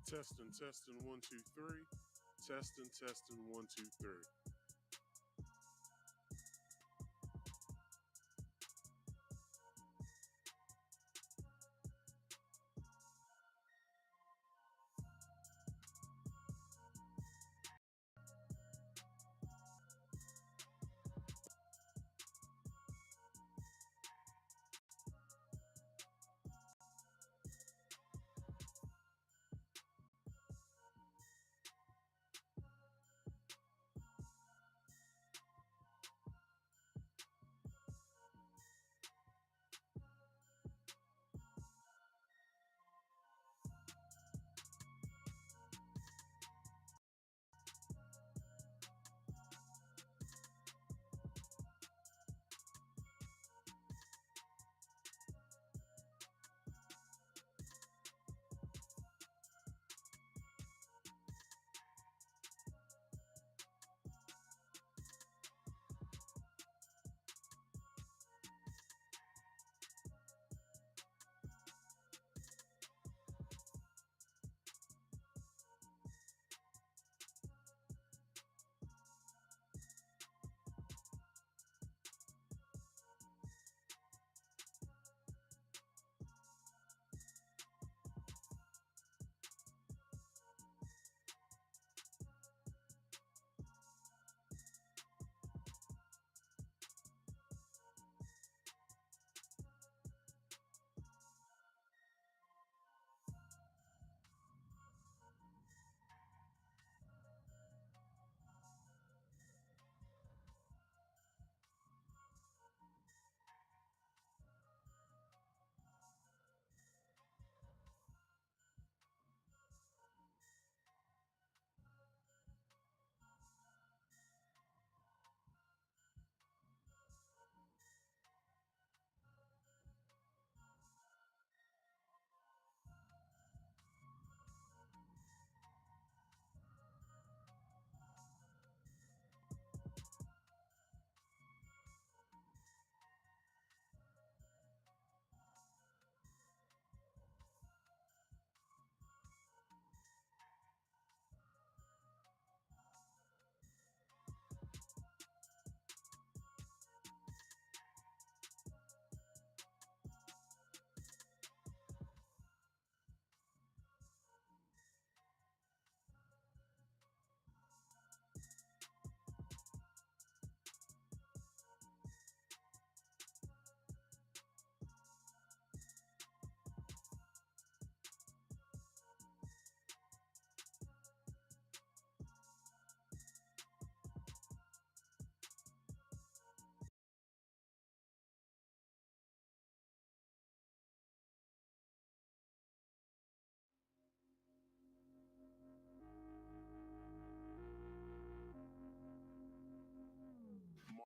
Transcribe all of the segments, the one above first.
Testing, 1, 2, 3. Testing, 1, 2, 3.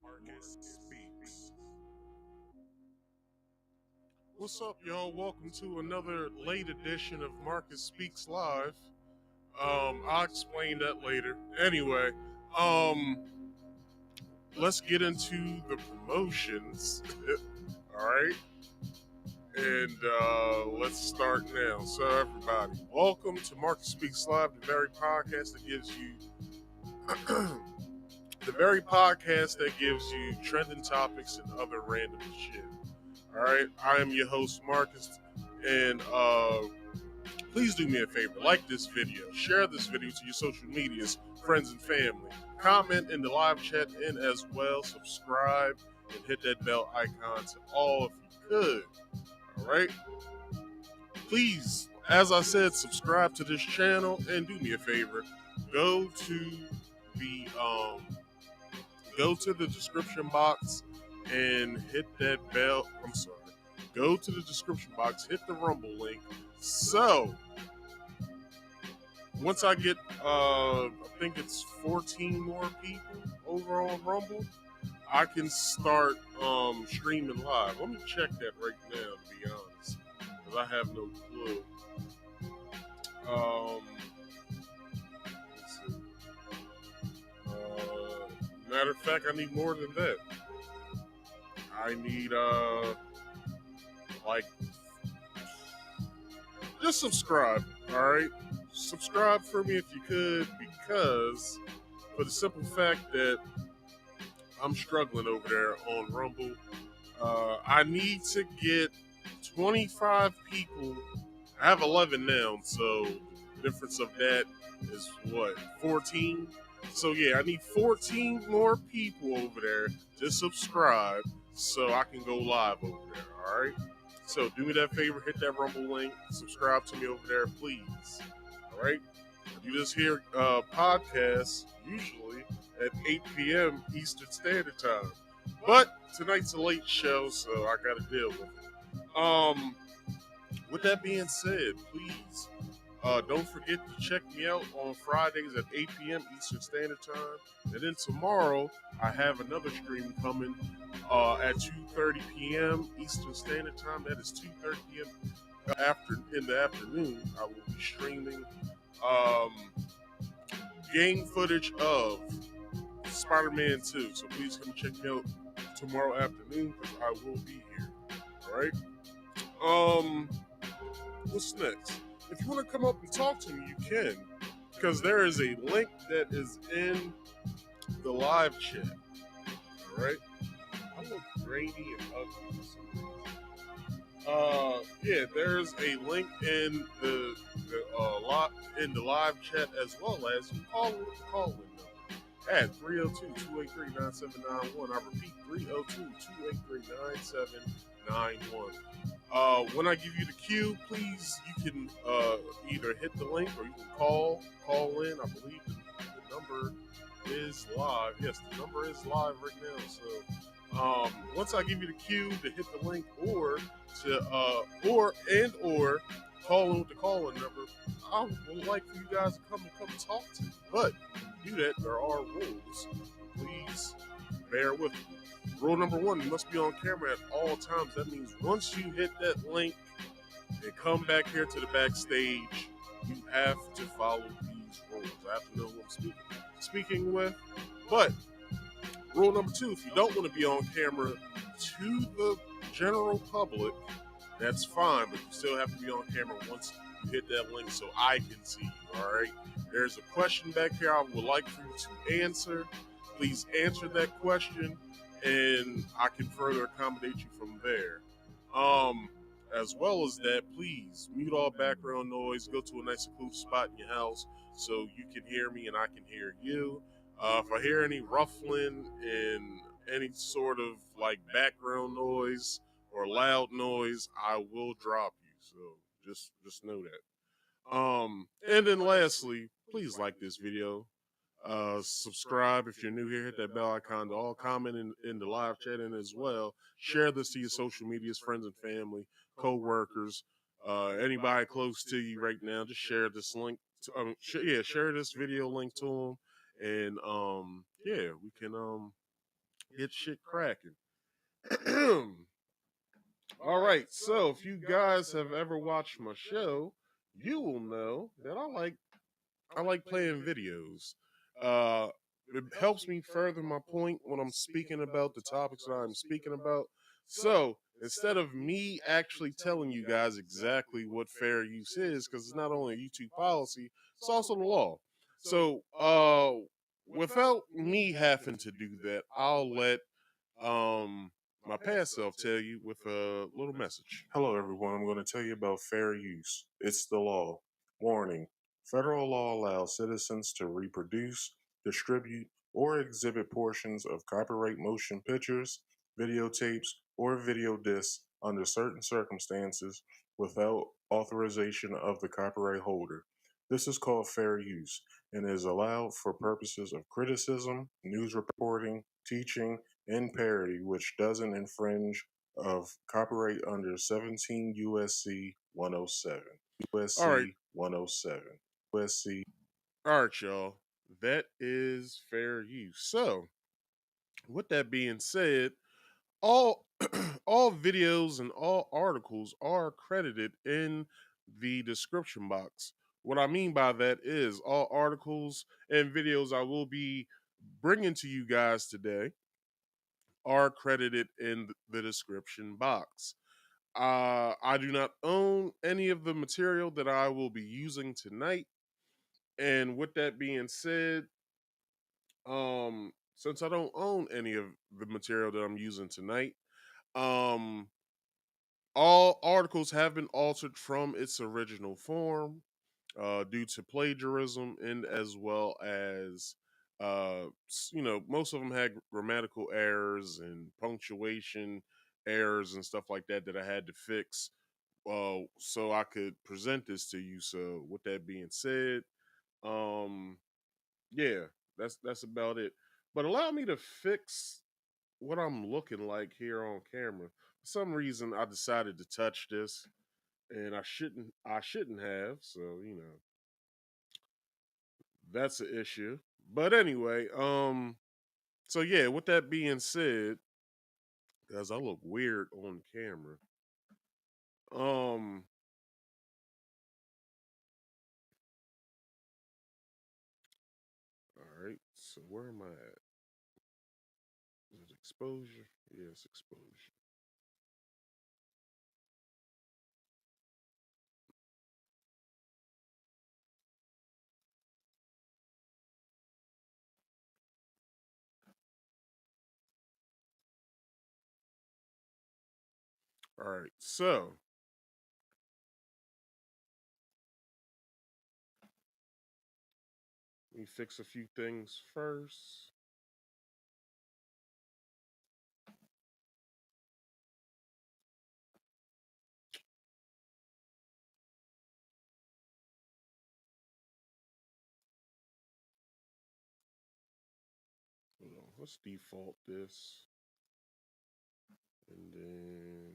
Marcus Speaks. What's up, y'all? Welcome to another late edition of Marcus Speaks Live. I'll explain that later. Anyway, let's get into the promotions. All right. And let's start now. So, everybody, welcome to Marcus Speaks Live, the very podcast that gives you trending topics and other random shit. All right, I am your host Marcus, and please do me a favor: like this video, share this video to your social medias, friends and family, comment in the live chat, and as well subscribe and hit that bell icon to all if you could. All right, please, as I said, subscribe to this channel and do me a favor: go to the description box and hit that bell. I'm sorry. Go to the description box, hit the Rumble link. So once I get, I think it's 14 more people over on Rumble, I can start streaming live. Let me check that right now, to be honest, because I have no clue. Let's see. Matter of fact, I need more than that. I need just subscribe, all right? subscribe for me if you could, because for the simple fact that I'm struggling over there on Rumble. I need to get 25 people. I have 11 now, so the difference of that is what, 14? So yeah, I need 14 more people over there to subscribe so I can go live over there, alright? So do me that favor, hit that Rumble link, subscribe to me over there, please. Alright? I do this here podcast usually at 8 p.m. Eastern Standard Time. But tonight's a late show, so I gotta deal with it. With that being said, please don't forget to check me out on Fridays at 8 p.m. Eastern Standard Time. And then tomorrow, I have another stream coming at 2:30 p.m. Eastern Standard Time. That is 2:30 p.m. in the afternoon. I will be streaming game footage of Spider-Man 2. So please come check me out tomorrow afternoon because I will be here. Alright? What's next? If you want to come up and talk to me, you can. Because there is a link that is in the live chat. Alright? I look grainy and ugly for some reason. Yeah, there's a link in the live chat, as well as you call with the call window at 302-283-9791. I repeat, 302-283-9791. When I give you the cue, please, you can either hit the link or you can call in. I believe the number is live. Yes, the number is live right now. So once I give you the cue to hit the link or call in with the call-in number, I would like for you guys to come talk to me. But to do that, there are rules. Please bear with me. Rule number 1, you must be on camera at all times. That means once you hit that link and come back here to the backstage, you have to follow these rules. I have to know who I'm speaking with. But rule number 2, if you don't want to be on camera to the general public, that's fine, but you still have to be on camera once you hit that link so I can see you, all right? There's a question back here I would like for you to answer. Please answer that question, and I can further accommodate you from there. As well as that, please mute all background noise. Go to a nice secluded spot in your house so you can hear me and I can hear you. If I hear any ruffling and any sort of like background noise or loud noise, I will drop you. So just know that. And then lastly, please like this video. Subscribe if you're new here. Hit that bell icon to all. Comment in the live chat and as well. Share this to your social medias, friends and family, co-workers, anybody close to you right now. Just share this link. Share this video link to them, and yeah, we can get shit cracking. All right, so if you guys have ever watched my show, you will know that I like playing videos. It helps me further my point when I'm speaking about the topics that I'm speaking about. So instead of me actually telling you guys exactly what fair use is, because it's not only a YouTube policy, it's also the law. So without me having to do that, I'll let my past self tell you with a little message. Hello, everyone. I'm going to tell you about fair use. It's the law. Warning. Federal law allows citizens to reproduce, distribute, or exhibit portions of copyright motion pictures, videotapes, or video discs under certain circumstances without authorization of the copyright holder. This is called fair use and is allowed for purposes of criticism, news reporting, teaching, and parody, which doesn't infringe of copyright under 17 USC 107. USC All right. 107. USC. All right, y'all. That is fair use. So, with that being said, all all videos and all articles are credited in the description box. What I mean by that is all articles and videos I will be bringing to you guys today are credited in the description box. I do not own any of the material that I will be using tonight. And with that being said, since I don't own any of the material that I'm using tonight, um, all articles have been altered from its original form due to plagiarism, and as well as most of them had grammatical errors and punctuation errors and stuff like that that I had to fix so I could present this to you. So with that being said, um yeah, that's about it. But allow me to fix what I'm looking like here on camera. For some reason I decided to touch this and I shouldn't have, so that's an issue. But anyway, so yeah, with that being said, guys, I look weird on camera. Um all right, so where am I at? Is it exposure? Yes, exposure. All right, so let me fix a few things first. Hold on, let's default this. And then,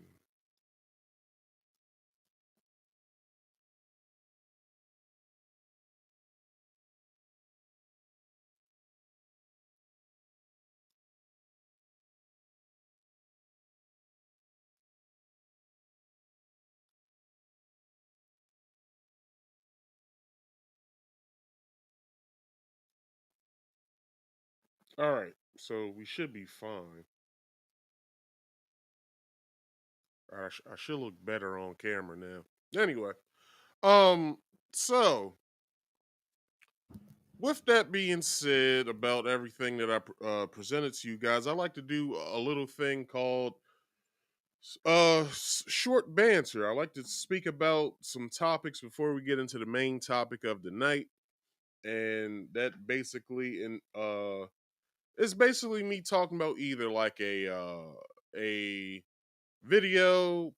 all right, so we should be fine. I should look better on camera now. Anyway, um, so with that being said about everything that I presented to you guys, I like to do a little thing called short banter. I like to speak about some topics before we get into the main topic of the night, and that basically it's basically me talking about either like a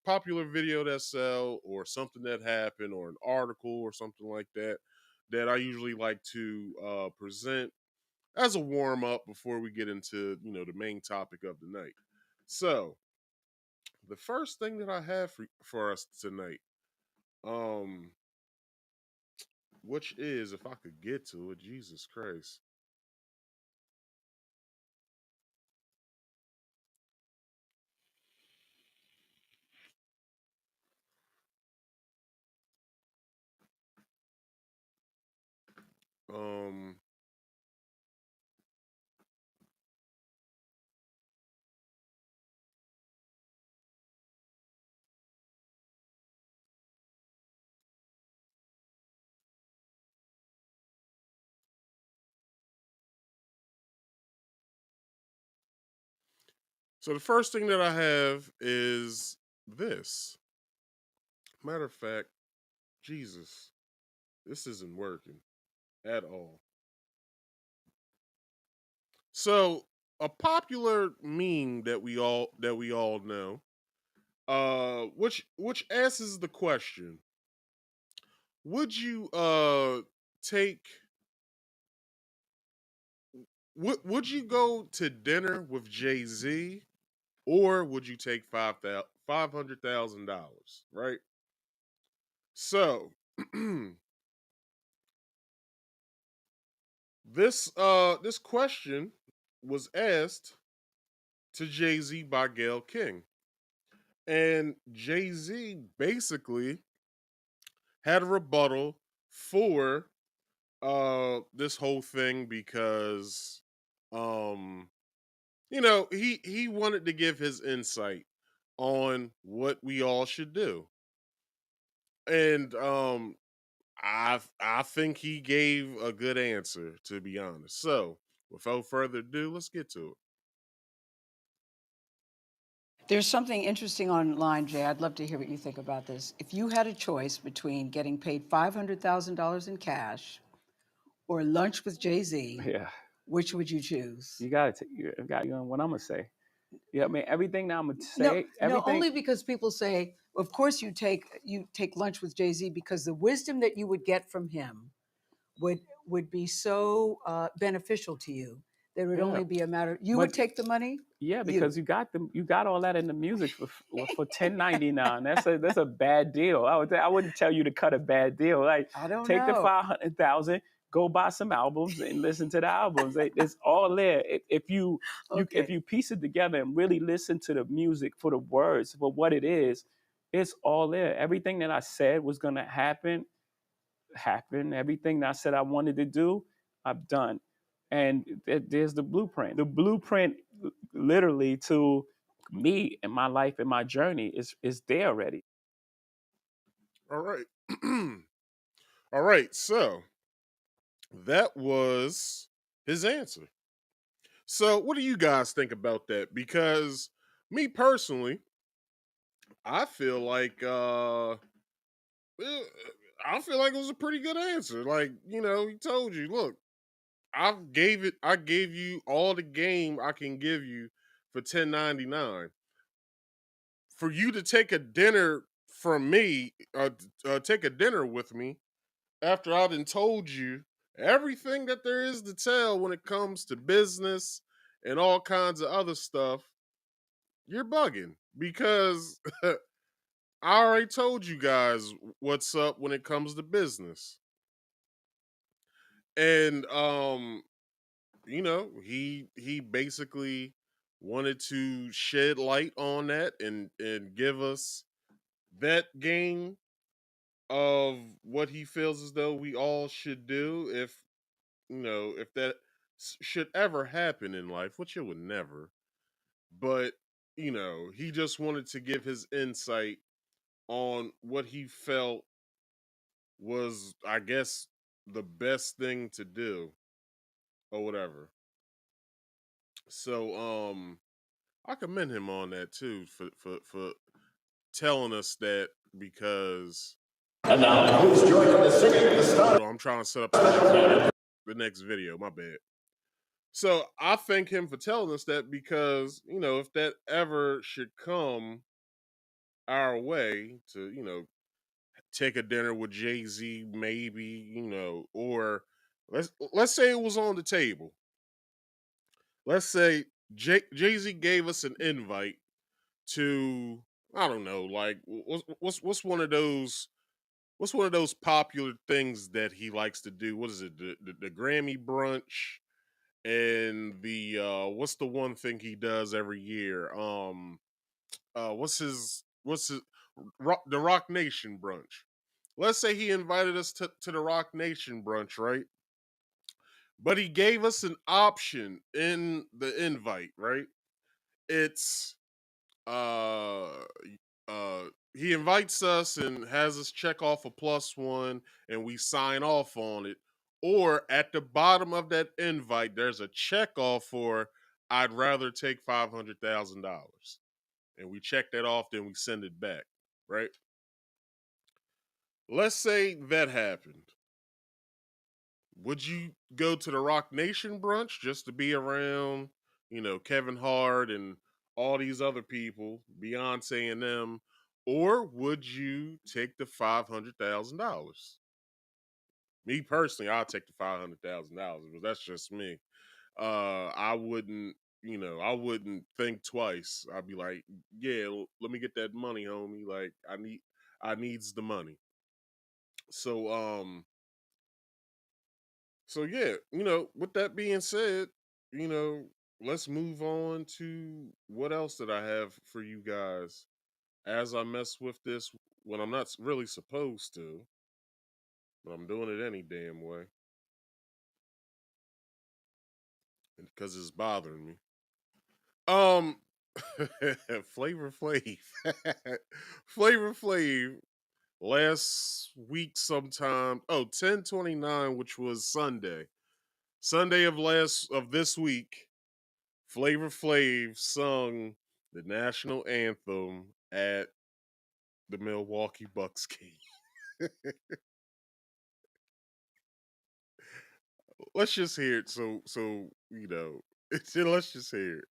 popular video that sell, or something that happened, or an article or something like that that I usually like to present as a warm up before we get into the main topic of the night. So the first thing that I have for us tonight, um, which is, if I could get to it, Jesus Christ, um, so the first thing that I have is this. Matter of fact, Jesus, this isn't working at all. So a popular meme that we all know, which asks the question: Would you take would you go to dinner with Jay Z, or would you take $500,000? Right. So this question was asked to Jay Z by Gail King, and Jay Z basically had a rebuttal for this whole thing because um he wanted to give his insight on what we all should do. And I think he gave a good answer, to be honest. So, without further ado, let's get to it. There's something interesting online, Jay. I'd love to hear what you think about this. If you had a choice between getting paid $500,000 in cash or lunch with Jay-Z, Yeah, which would you choose? you gotta take. You got you know what I'm gonna say. Yeah, I mean everything that I'm gonna No, say, no, everything. only because people say, of course you take lunch with Jay-Z because the wisdom that you would get from him would be so beneficial to you. There would Yeah, only be a matter. You but would take the money. yeah, You. because you got all that in the music for 10.99. That's a bad deal. I wouldn't tell you to cut a bad deal. Like I don't take the know. 500,000, go buy some albums and listen to the albums. It's all there. If Okay. you piece it together and really listen to the music for the words for what it is, it's all there. Everything that I said was gonna happen. Everything that I said I wanted to do, I've done. And there's the blueprint. The blueprint, literally, to me and my life and my journey is there already. All right. All right. So, that was his answer. So, what do you guys think about that? Because me personally, I feel like I feel like it was a pretty good answer. Like, he told you, look, I gave you all the game I can give you for 10.99. For you to take a dinner from me, take a dinner with me after I done told you everything that there is to tell when it comes to business and all kinds of other stuff, you're bugging because I already told you guys what's up when it comes to business. And he basically wanted to shed light on that and give us that game of what he feels as though we all should do if that should ever happen in life, which it would never. But he just wanted to give his insight on what he felt was, I guess, the best thing to do or whatever. So I commend him on that too for telling us that because And now, please join in the singing the start. hold on, I'm trying to set up the next video. My bad. So I thank him for telling us that because if that ever should come our way to take a dinner with Jay Z, maybe or let's say it was on the table. Let's say Jay Z gave us an invite to, I don't know, like what's one of those popular things that he likes to do? What is it? The Grammy brunch and the what's the one thing he does every year? What's his the Rock Nation brunch. Let's say he invited us to the Rock Nation brunch, right? But he gave us an option in the invite, right? It's uh he invites us and has us check off a +1 and we sign off on it. Or at the bottom of that invite, there's a check off for I'd rather take $500,000. And we check that off, then we send it back, right? Let's say that happened. Would you go to the Rock Nation brunch just to be around, Kevin Hart and all these other people, Beyonce and them, or would you take the $500,000? Me personally, I'll take the $500,000, but that's just me. I wouldn't, I wouldn't think twice. I'd be like, yeah, let me get that money, homie. Like, I needs the money. So, yeah, with that being said, you know, let's move on to what else that I have for you guys as I mess with this when I'm not really supposed to, but I'm doing it any damn way because it's bothering me. Um, Flavor Flav, Flavor Flav last week sometime. Oh, 10/29, which was Sunday. Sunday of this week, Flavor Flav sung the national anthem at the Milwaukee Bucks game. Let's just hear it. So let's just hear it.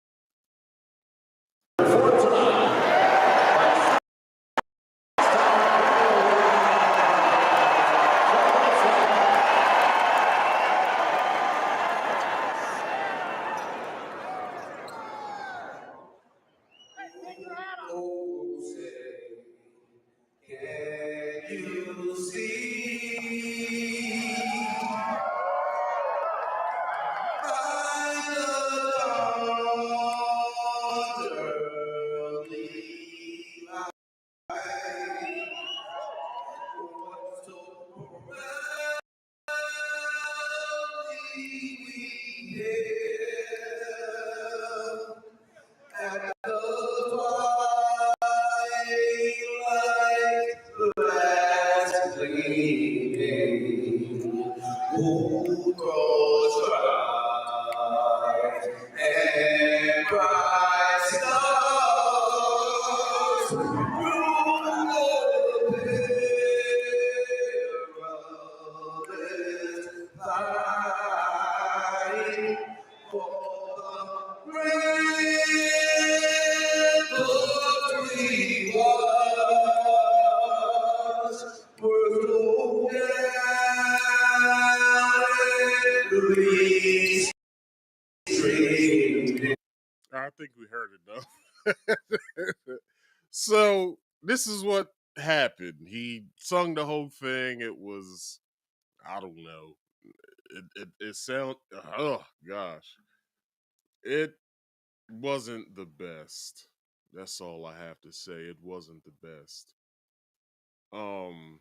I think we heard it though. So this is what happened. He sung the whole thing. It was, I don't know. It sound, oh gosh, it wasn't the best. That's all I have to say. It wasn't the best. Um,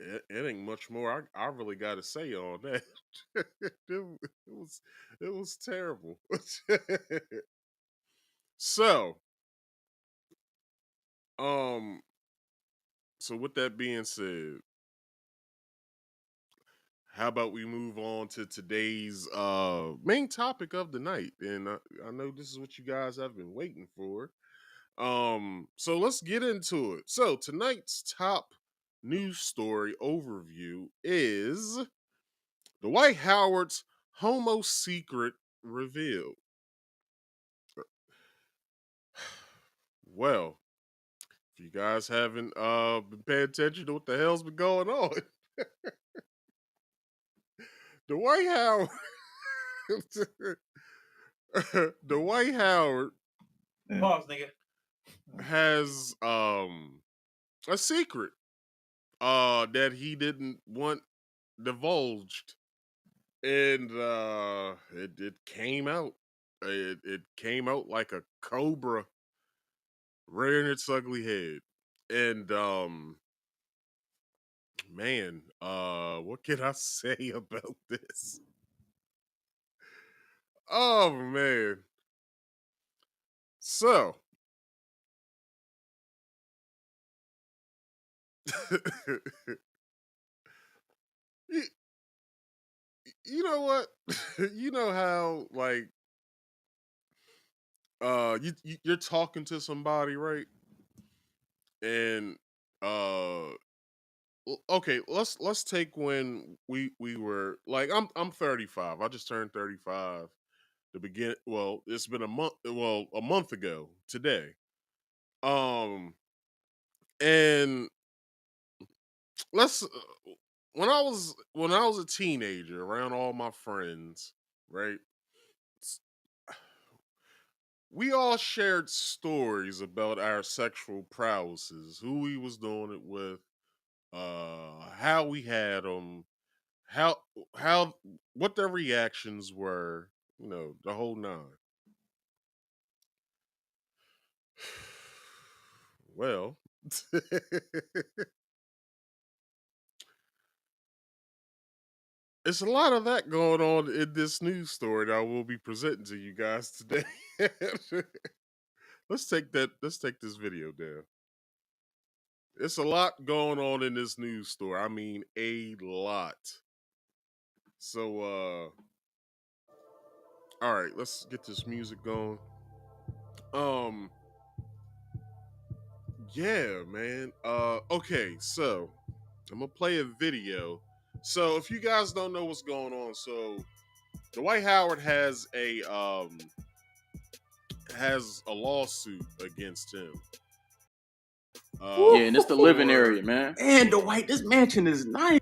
it ain't much more I really got to say on that. It was terrible. So, um, so with that being said, how about we move on to today's main topic of the night? And I know this is what you guys have been waiting for. So let's get into it. So tonight's top news story overview is Dwight Howard's homo secret revealed. Well, if you guys haven't been paying attention to what the hell's been going on, Dwight Howard Dwight Howard Pause, nigga. has a secret that he didn't want divulged, and it came out. It came out like a cobra rearing its ugly head. And man, what can I say about this? Oh man. So you, you know what? You know how like you're talking to somebody, right? And uh okay, let's take when we were like I'm 35. I just turned 35 to begin. Well, it's been a month ago today. Um and let's when I was a teenager around all my friends, right? s- We all shared stories about our sexual prowesses, who we was doing it with, how we had them, how how what their reactions were, the whole nine. Well, it's a lot of that going on in this news story that I will be presenting to you guys today. Let's take this video down. It's a lot going on in this news story. I mean, a lot. So, all right, let's get this music going. Yeah, man. Okay, so I'm gonna play a video. So, if you guys don't know what's going on, so Dwight Howard has a lawsuit against him. Yeah, and it's the living for- area, man. And Dwight, this mansion is nice.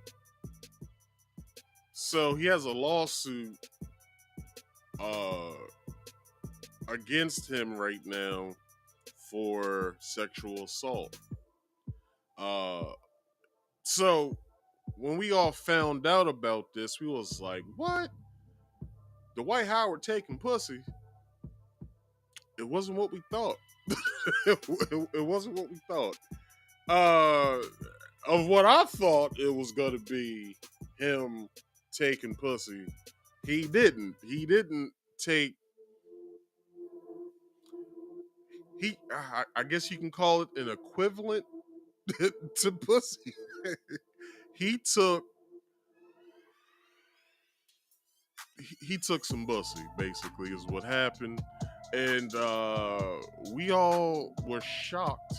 So he has a lawsuit against him right now for sexual assault. So when we all found out about this, we was like, what? Dwight Howard taking pussy? It wasn't what we thought. it wasn't what we thought. Of what I thought it was gonna be him taking pussy, he didn't. He didn't take. I guess you can call it an equivalent to pussy. he took some pussy, basically, is what happened, and we all were shocked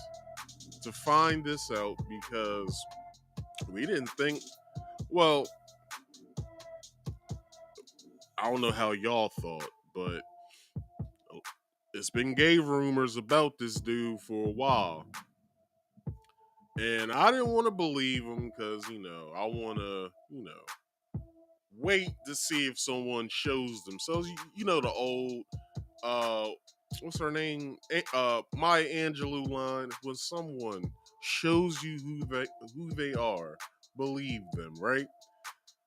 to find this out because we didn't think. Well, I don't know how y'all thought, but it's been gay rumors about this dude for a while. And I didn't want to believe him because, I want to, wait to see if someone shows themselves. You know the old, what's her name? Maya Angelou line. When someone shows you who they are, believe them, right?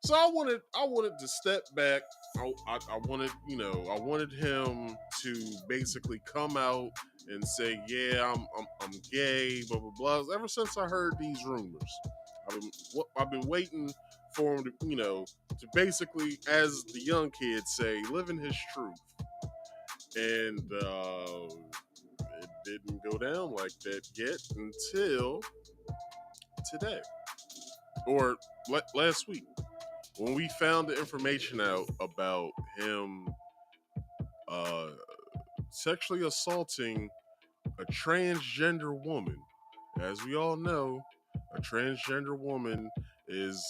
So I wanted to step back. I wanted him to basically come out and say, yeah, I'm gay, blah blah blah. Ever since I heard these rumors, I've been waiting for him to to basically, as the young kids say, living his truth. And it didn't go down like that yet until today or last week, when we found the information out about him sexually assaulting a transgender woman. As we all know, a transgender woman is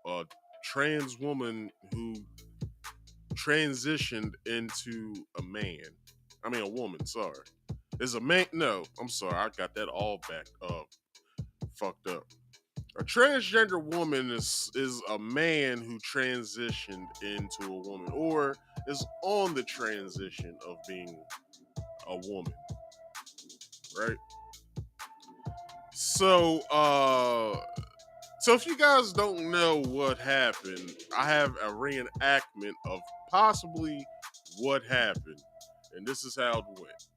a trans woman who transitioned into a man. I mean, a woman, sorry. Is a man? No, I'm sorry. I got that all back up. Fucked up. A transgender woman is a man who transitioned into a woman or is on the transition of being a woman. Right? So if you guys don't know what happened, I have a reenactment of possibly what happened. And this is how it went.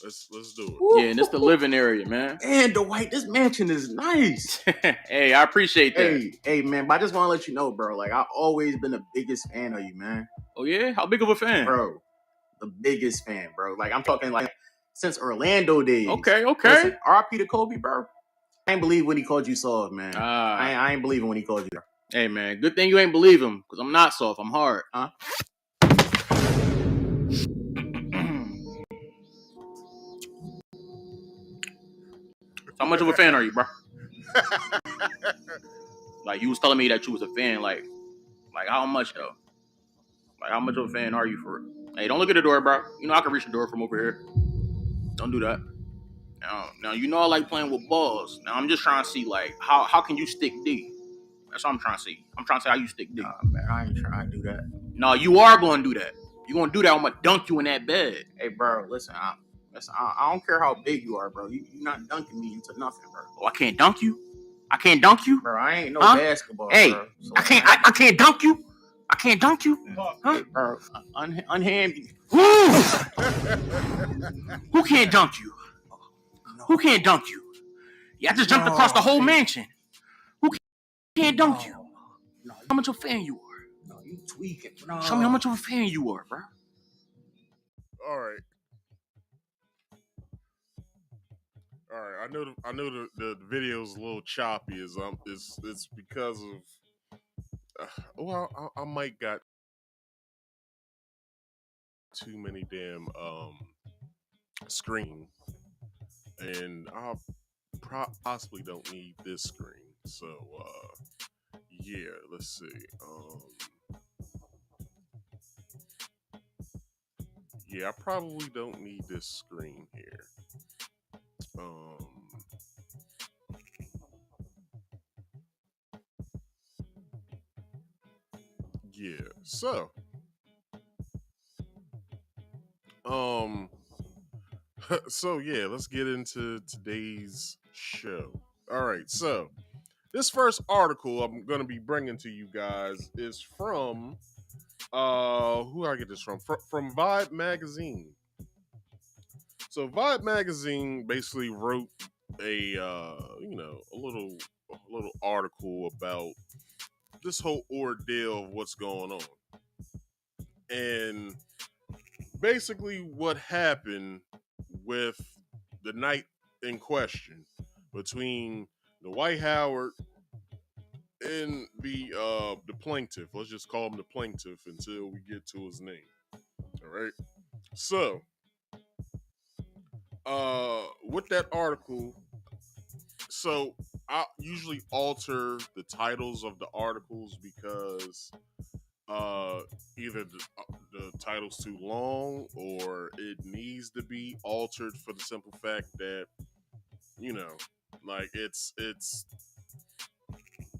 Let's do it. Yeah, and it's the living area, man. And Dwight, this mansion is nice. Hey, I appreciate that. Hey, man, but I just want to let you know, bro. Like, I've always been the biggest fan of you, man. Oh yeah, how big of a fan, bro? The biggest fan, bro. Like, I'm talking like since Orlando days. Okay. Listen, R.I.P. to Kobe, bro. I ain't believe when he called you soft, man. I ain't believing when he called you. Hey, man, good thing you ain't believe him, because I'm not soft. I'm hard. Huh? How much of a fan are you, bro? Like, you was telling me that you was a fan. Like how much, though? Like, how much of a fan are you for it? Hey, don't look at the door, bro. You know I can reach the door from over here. Don't do that. Now you know I like playing with balls. Now I'm just trying to see, like, how can you stick D? That's what I'm trying to see. I'm trying to see how you stick D. Nah, man, I ain't trying to do that. No, you are going to do that. You're going to do that. I'm going to dunk you in that bed. Hey, bro, listen, I don't care how big you are, bro. You're not dunking me into nothing, bro. Oh, I can't dunk you? I can't dunk you? Bro, I ain't no basketball, hey, bro. So I can't dunk you? I can't dunk you? Huh? Hey, bro, unhand me. Who can't dunk you? No. Who can't dunk you? Yeah, I just jumped across the whole mansion. Who can't dunk you? No. How much of a fan you are? No, you tweaking. No. Show me how much of a fan you are, bro. All right. All right, I know the video's a little choppy. It's because of well, I might got too many damn screen, and I possibly don't need this screen. So yeah, let's see. Yeah, I probably don't need this screen here. Um, yeah. So, um, so yeah, let's get into today's show. All right. So, this first article I'm going to be bringing to you guys is from who I get this from Vibe magazine. So Vibe magazine basically wrote a a little article about this whole ordeal of what's going on. And basically what happened with the night in question between Dwight Howard and the plaintiff. Let's just call him the plaintiff until we get to his name. All right. So, with that article, so I usually alter the titles of the articles because either the title's too long or it needs to be altered for the simple fact that like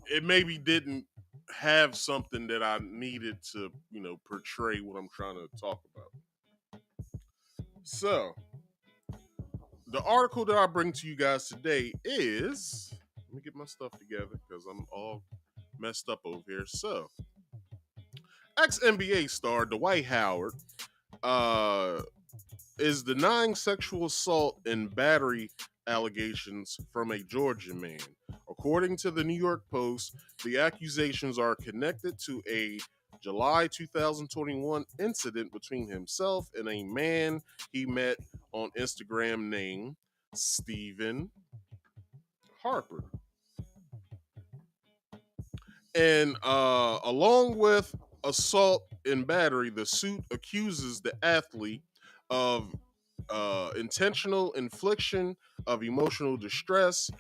it maybe didn't have something that I needed to portray what I'm trying to talk about. So the article that I bring to you guys today is, let me get my stuff together because I'm all messed up over here. So ex-NBA star Dwight Howard is denying sexual assault and battery allegations from a Georgia man. According to the New York Post, the accusations are connected to a July 2021 incident between himself and a man he met on Instagram named Stephen Harper. And along with assault and battery, the suit accuses the athlete of intentional infliction of emotional distress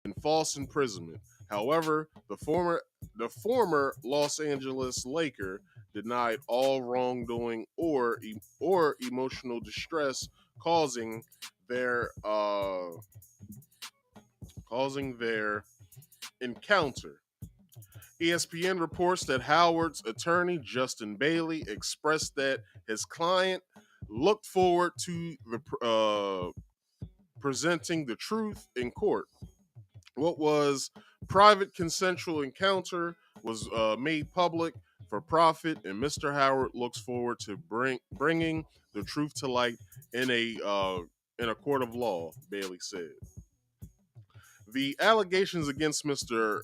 and false imprisonment. However, the former Los Angeles Laker denied all wrongdoing or emotional distress causing their encounter. ESPN reports that Howard's attorney, Justin Bailey, expressed that his client looked forward to the presenting the truth in court. What was private consensual encounter was made public for profit, and Mr. Howard looks forward to bringing the truth to light in a court of law, Bailey said. The allegations against Mr.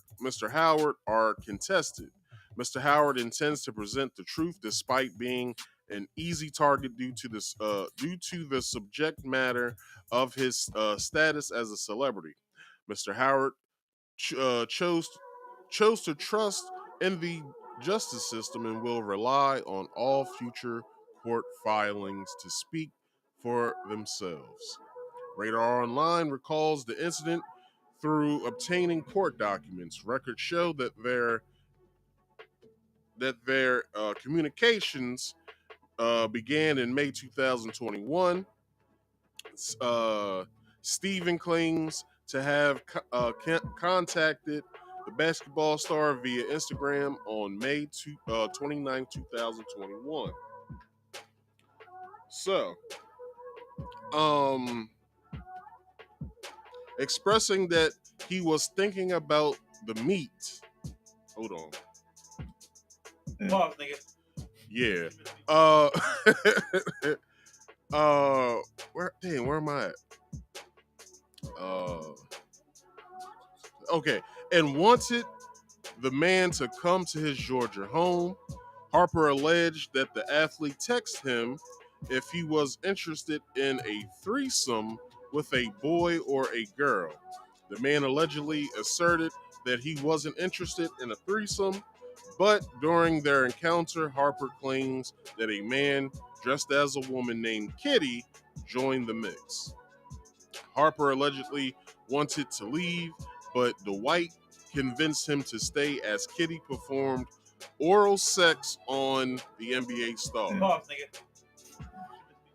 Howard are contested. Mr. Howard intends to present the truth despite being an easy target due to the subject matter of his status as a celebrity. Mr. Howard chose to trust in the justice system and will rely on all future court filings to speak for themselves. Radar Online recalls the incident through obtaining court documents. Records show that their communications began in May 2021. Stephen claims to have contacted the basketball star via Instagram on May 29, 2021. So, expressing that he was thinking about the meat. Hold on. Pause, nigga. Yeah. Where am I at? Okay. And wanted the man to come to his Georgia home. Harper alleged that the athlete texted him if he was interested in a threesome with a boy or a girl. The man allegedly asserted that he wasn't interested in a threesome, but during their encounter, Harper claims that a man dressed as a woman named Kitty joined the mix. Harper allegedly wanted to leave, but Dwight convinced him to stay as Kitty performed oral sex on the NBA star.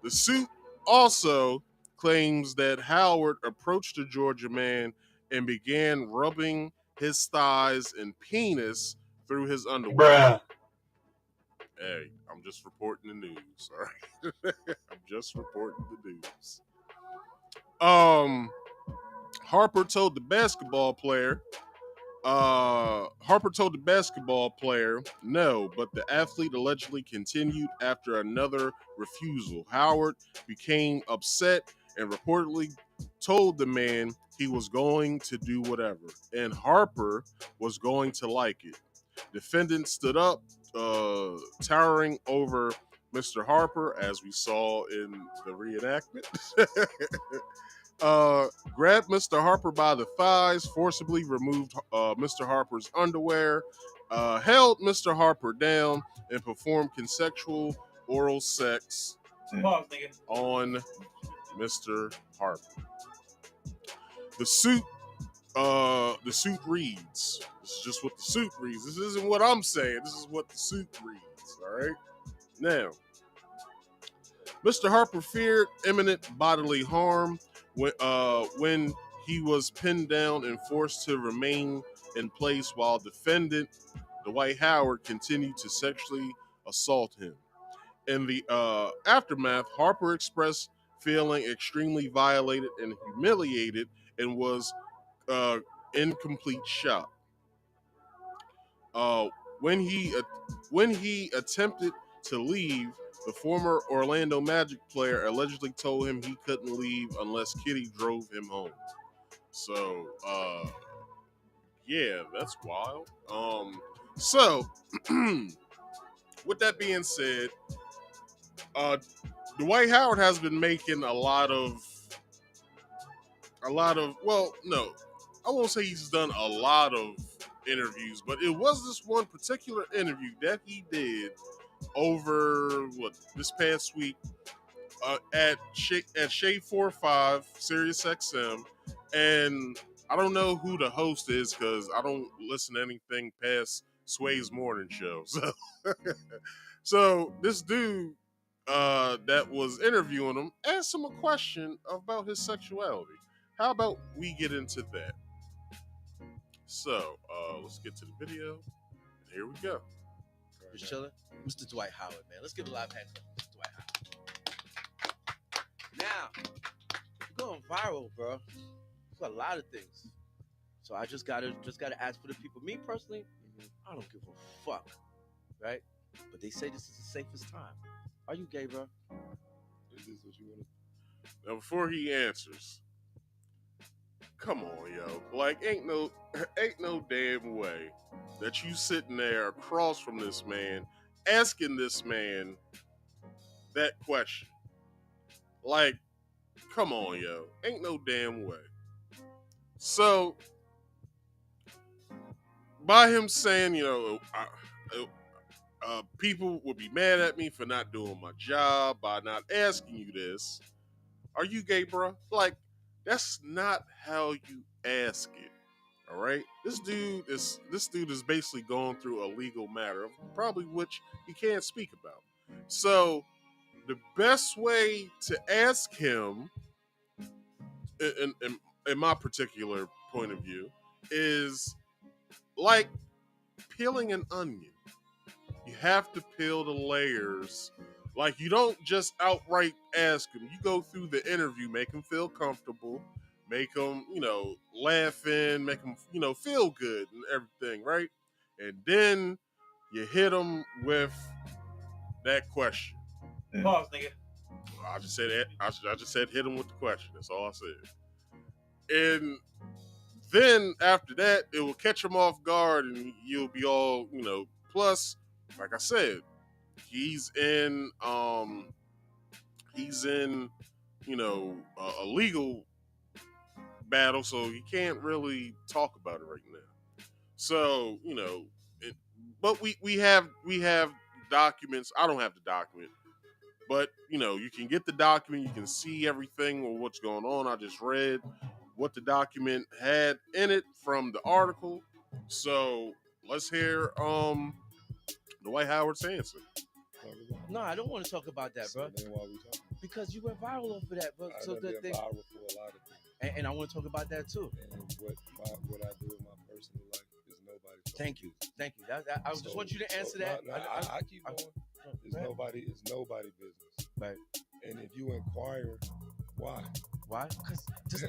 The suit also claims that Howard approached the Georgia man and began rubbing his thighs and penis through his underwear. Bruh. Hey, I'm just reporting the news, all right? I'm just reporting the news. Harper told the basketball player no, but the athlete allegedly continued after another refusal. Howard became upset and reportedly told the man he was going to do whatever, and Harper was going to like it. Defendant stood up, towering over Mr. Harper, as we saw in the reenactment. Grabbed Mr. Harper by the thighs, forcibly removed Mr. Harper's underwear, held Mr. Harper down, and performed consensual oral sex on Mr. Harper. The suit reads. This is just what the suit reads. This isn't what I'm saying. This is what the suit reads. All right. Now, Mr. Harper feared imminent bodily harm when he was pinned down and forced to remain in place while defendant Dwight Howard continued to sexually assault him. In the aftermath, Harper expressed feeling extremely violated and humiliated and was in complete shock. When he attempted to leave, the former Orlando Magic player allegedly told him he couldn't leave unless Kitty drove him home. So, yeah, that's wild. So, with that being said, Dwight Howard has been making a lot of, well, no, I won't say he's done a lot of interviews, but it was this one particular interview that he did over this past week at Shade 45 Sirius XM, and I don't know who the host is because I don't listen to anything past Sway's morning show. So this dude that was interviewing him asked him a question about his sexuality. How about we get into that? So let's get to the video. Here we go. Just chilling. Mr. Dwight Howard, man. Let's give a live hand to Mr. Dwight Howard. Now, you're going viral, bro. For a lot of things. So I just gotta ask for the people. Me personally, I don't give a fuck, right? But they say this is the safest time. Are you gay, bro? Is this what you want to? Now, before he answers, come on, yo. Like, ain't no damn way that you sitting there across from this man, asking this man that question. Like, come on, yo. Ain't no damn way. So, by him saying, people would be mad at me for not doing my job, by not asking you this. Are you gay, bro? Like, that's not how you ask it. All right, this dude is basically going through a legal matter, probably which he can't speak about. So the best way to ask him, in my particular point of view, is like peeling an onion. You have to peel the layers. Like, you don't just outright ask him. You go through the interview, make him feel comfortable, make him, laughing, make him, feel good and everything, right? And then you hit him with that question. Pause, nigga. I just said that. I just said hit him with the question. That's all I said. And then after that, it will catch him off guard, and you'll be all, Plus, like I said, he's in a legal battle, so he can't really talk about it right now. So but we have documents. I don't have the document, but you can get the document. You can see everything or what's going on. I just read what the document had in it from the article. So let's hear Dwight Howard's answer. No, I don't want to talk about that, bro. Then why we talking? Because you went viral off of that, bro. I So done the been thing, viral for a lot of things. and I want to talk about that too. And what I do in my personal life is nobody's. Thank you. I just want you to answer that. I keep going. It's nobody business. Right. And if you inquire, why? Why? Because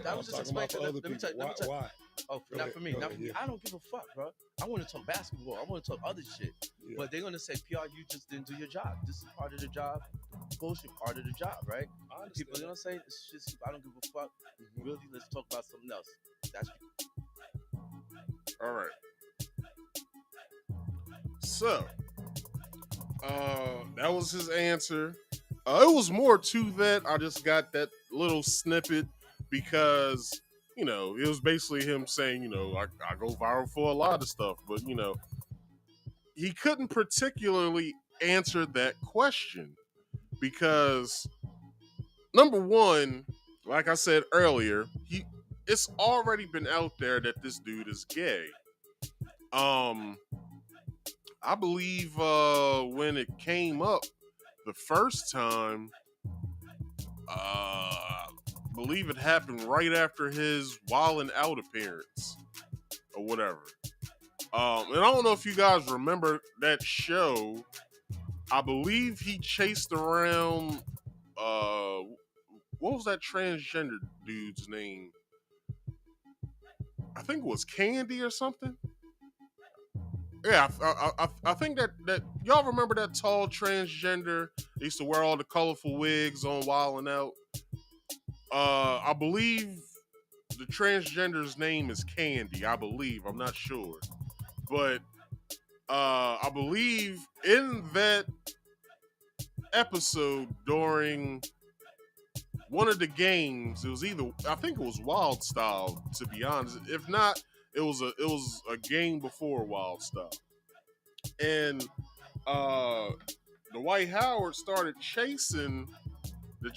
I was just explaining. Why? Oh, not for me. I don't give a fuck, bro. I want to talk basketball. I want to talk other shit. Yeah. But they're gonna say, PR, you just didn't do your job. This is part of the job. Bullshit part of the job, right? People are gonna say, it's just, I don't give a fuck. Really, let's talk about something else. That's all right. So, that was his answer. It was more to that. I just got that little snippet because, it was basically him saying, I go viral for a lot of stuff, but, he couldn't particularly answer that question because, number one, like I said earlier, it's already been out there that this dude is gay. I believe when it came up the first time, I believe it happened right after his Wildin' Out appearance or whatever. And I don't know if you guys remember that show. I believe he chased around, what was that transgender dude's name? I think it was Candy or something. Yeah, I think that y'all remember that tall transgender that used to wear all the colorful wigs on Wild 'N Out. I believe the transgender's name is Candy. I believe, I'm not sure, but I believe in that episode during one of the games, it was I think it was Wild Style, to be honest. If not, it was a game before Wild Style. And Dwight Howard started chasing the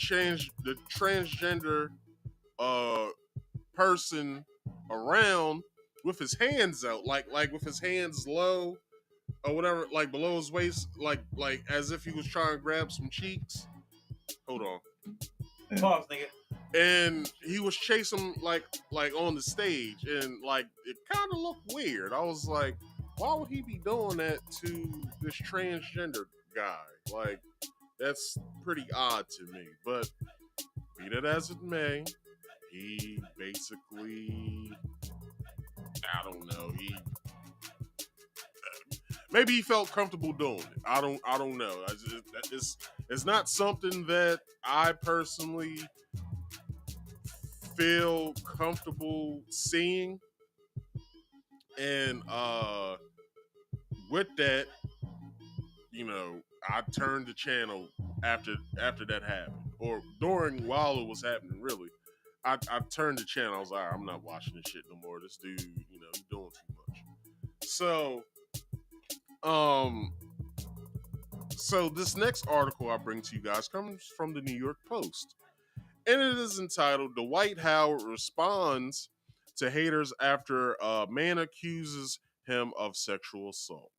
transgender person around with his hands out, like with his hands low or whatever, like below his waist, like as if he was trying to grab some cheeks. Hold on. Pause, nigga. And he was chasing like on the stage, and like it kind of looked weird. I was like, why would he be doing that to this transgender guy? Like, that's pretty odd to me. But be that as it may, he basically, I don't know, maybe he felt comfortable doing it. I don't know. It's not something that I personally feel comfortable seeing. And with that, I turned the channel after that happened, or while it was happening. Really, I turned the channel. I was like, I'm not watching this shit no more. This dude, he's doing too much. So this next article I bring to you guys comes from the New York Post, and it is entitled "Dwight Howard Responds to Haters After a Man Accuses Him of Sexual Assault."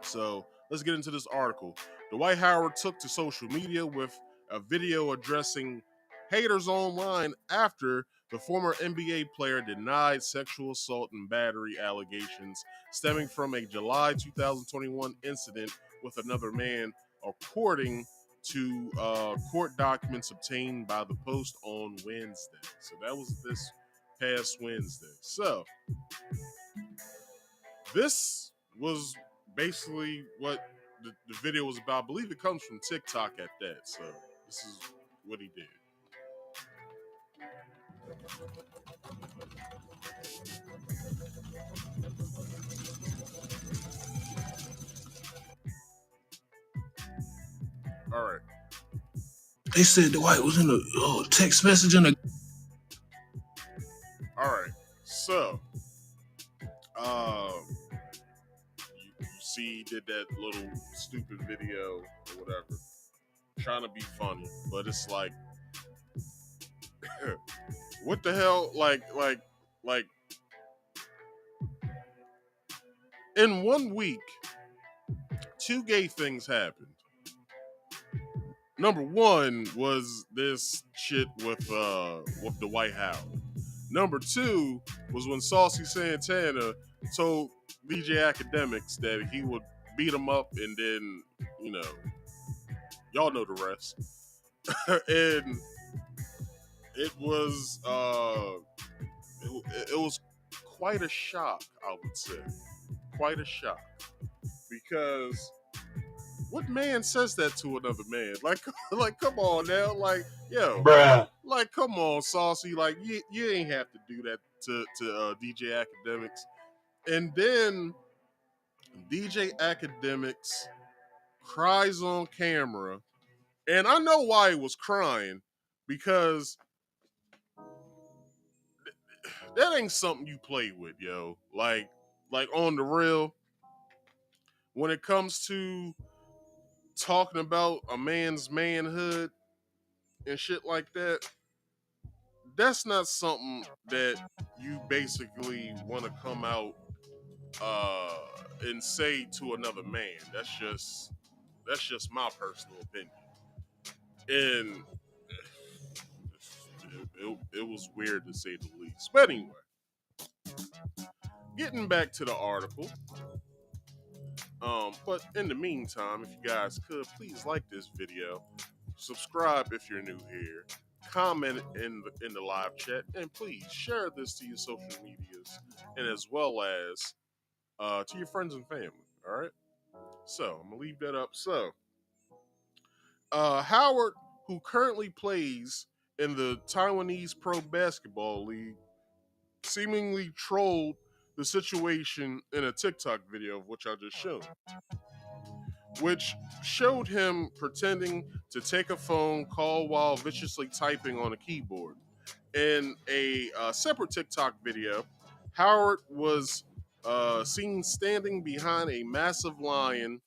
So let's get into this article. Dwight Howard took to social media with a video addressing haters online after the former NBA player denied sexual assault and battery allegations stemming from a July 2021 incident with another man, according to court documents obtained by the Post on Wednesday. So that was this past Wednesday. So this was basically what the video was about. I believe it comes from TikTok at that. So this is what he did. All right. They said Dwight was in a text message in a. All right, so you see, he did that little stupid video or whatever, trying to be funny, but it's like, what the hell? Like, in 1 week, 2 gay things happened. Number 1 was this shit with Dwight Howard. Number 2 was when Saucy Santana told DJ Academics that he would beat him up, and then, you know, y'all know the rest. And it was it was quite a shock, I would say. Quite a shock. Because what man says that to another man? Like come on now. Like, yo. Bruh. Like, come on, Saucy. Like, you ain't have to do that to DJ Academics. And then DJ Academics cries on camera. And I know why he was crying. Because that ain't something you play with, yo. Like on the real, when it comes to talking about a man's manhood and shit like that, that's not something that you basically want to come out and say to another man. That's just my personal opinion. And it was weird to say the least. But anyway, getting back to the article. But in the meantime, if you guys could, please like this video, subscribe if you're new here, comment in the live chat, and please share this to your social medias, and as well as to your friends and family. All right. So I'm gonna leave that up. So Howard, who currently plays in the Taiwanese Pro Basketball League, seemingly trolled the situation in a TikTok video of which I just showed, which showed him pretending to take a phone call while viciously typing on a keyboard. In a separate TikTok video, Howard was seen standing behind a massive lion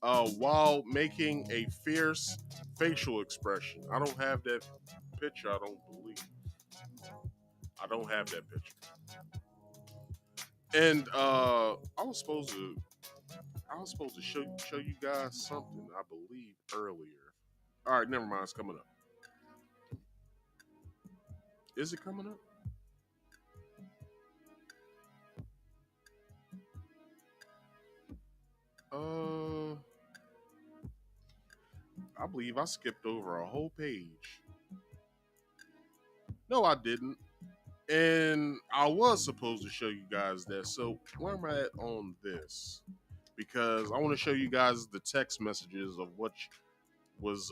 while making a fierce facial expression. I don't have that picture, I don't believe. I don't have that picture. And I was supposed to show you guys something, I believe, earlier. All right, never mind. It's coming up. Is it coming up? I believe I skipped over a whole page. No, I didn't. And I was supposed to show you guys that. So where am I at on this? Because I want to show you guys the text messages of what was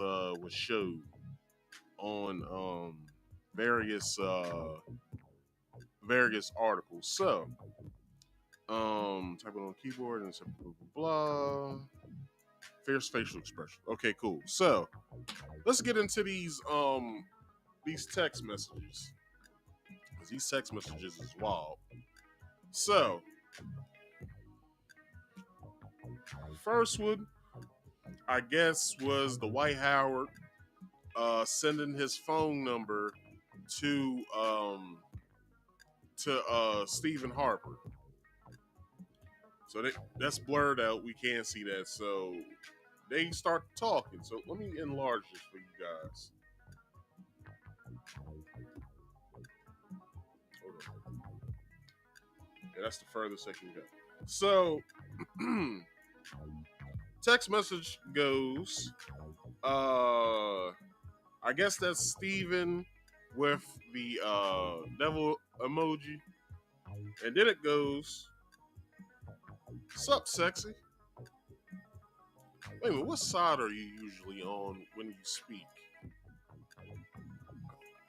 showed on various articles. So typing on keyboard and blah blah blah. Fierce facial expression. Okay, cool. So let's get into these text messages. Because these text messages is wild. So first one, I guess, was the Dwight Howard sending his phone number to Stephen Harper. So that's blurred out. We can't see that. So they start talking. So let me enlarge this for you guys. Hold on. Yeah, that's the furthest I can go. So text message goes, I guess that's Steven with the devil emoji. And then it goes, "Sup, sexy?" Wait a minute, what side are you usually on when you speak?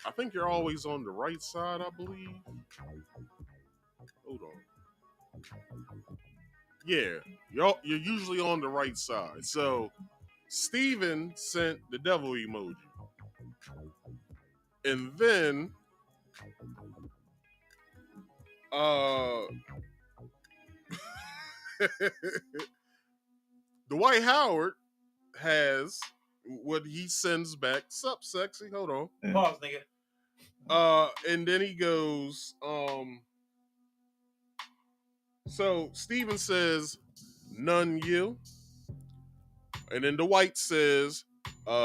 I think you're always on the right side, I believe. Hold on. Yeah, you're usually on the right side. So Steven sent the devil emoji. And then Dwight Howard has what he sends back. Sup, sexy? Hold on. Pause, nigga. And then he goes, so Steven says, none you. And then Dwight says,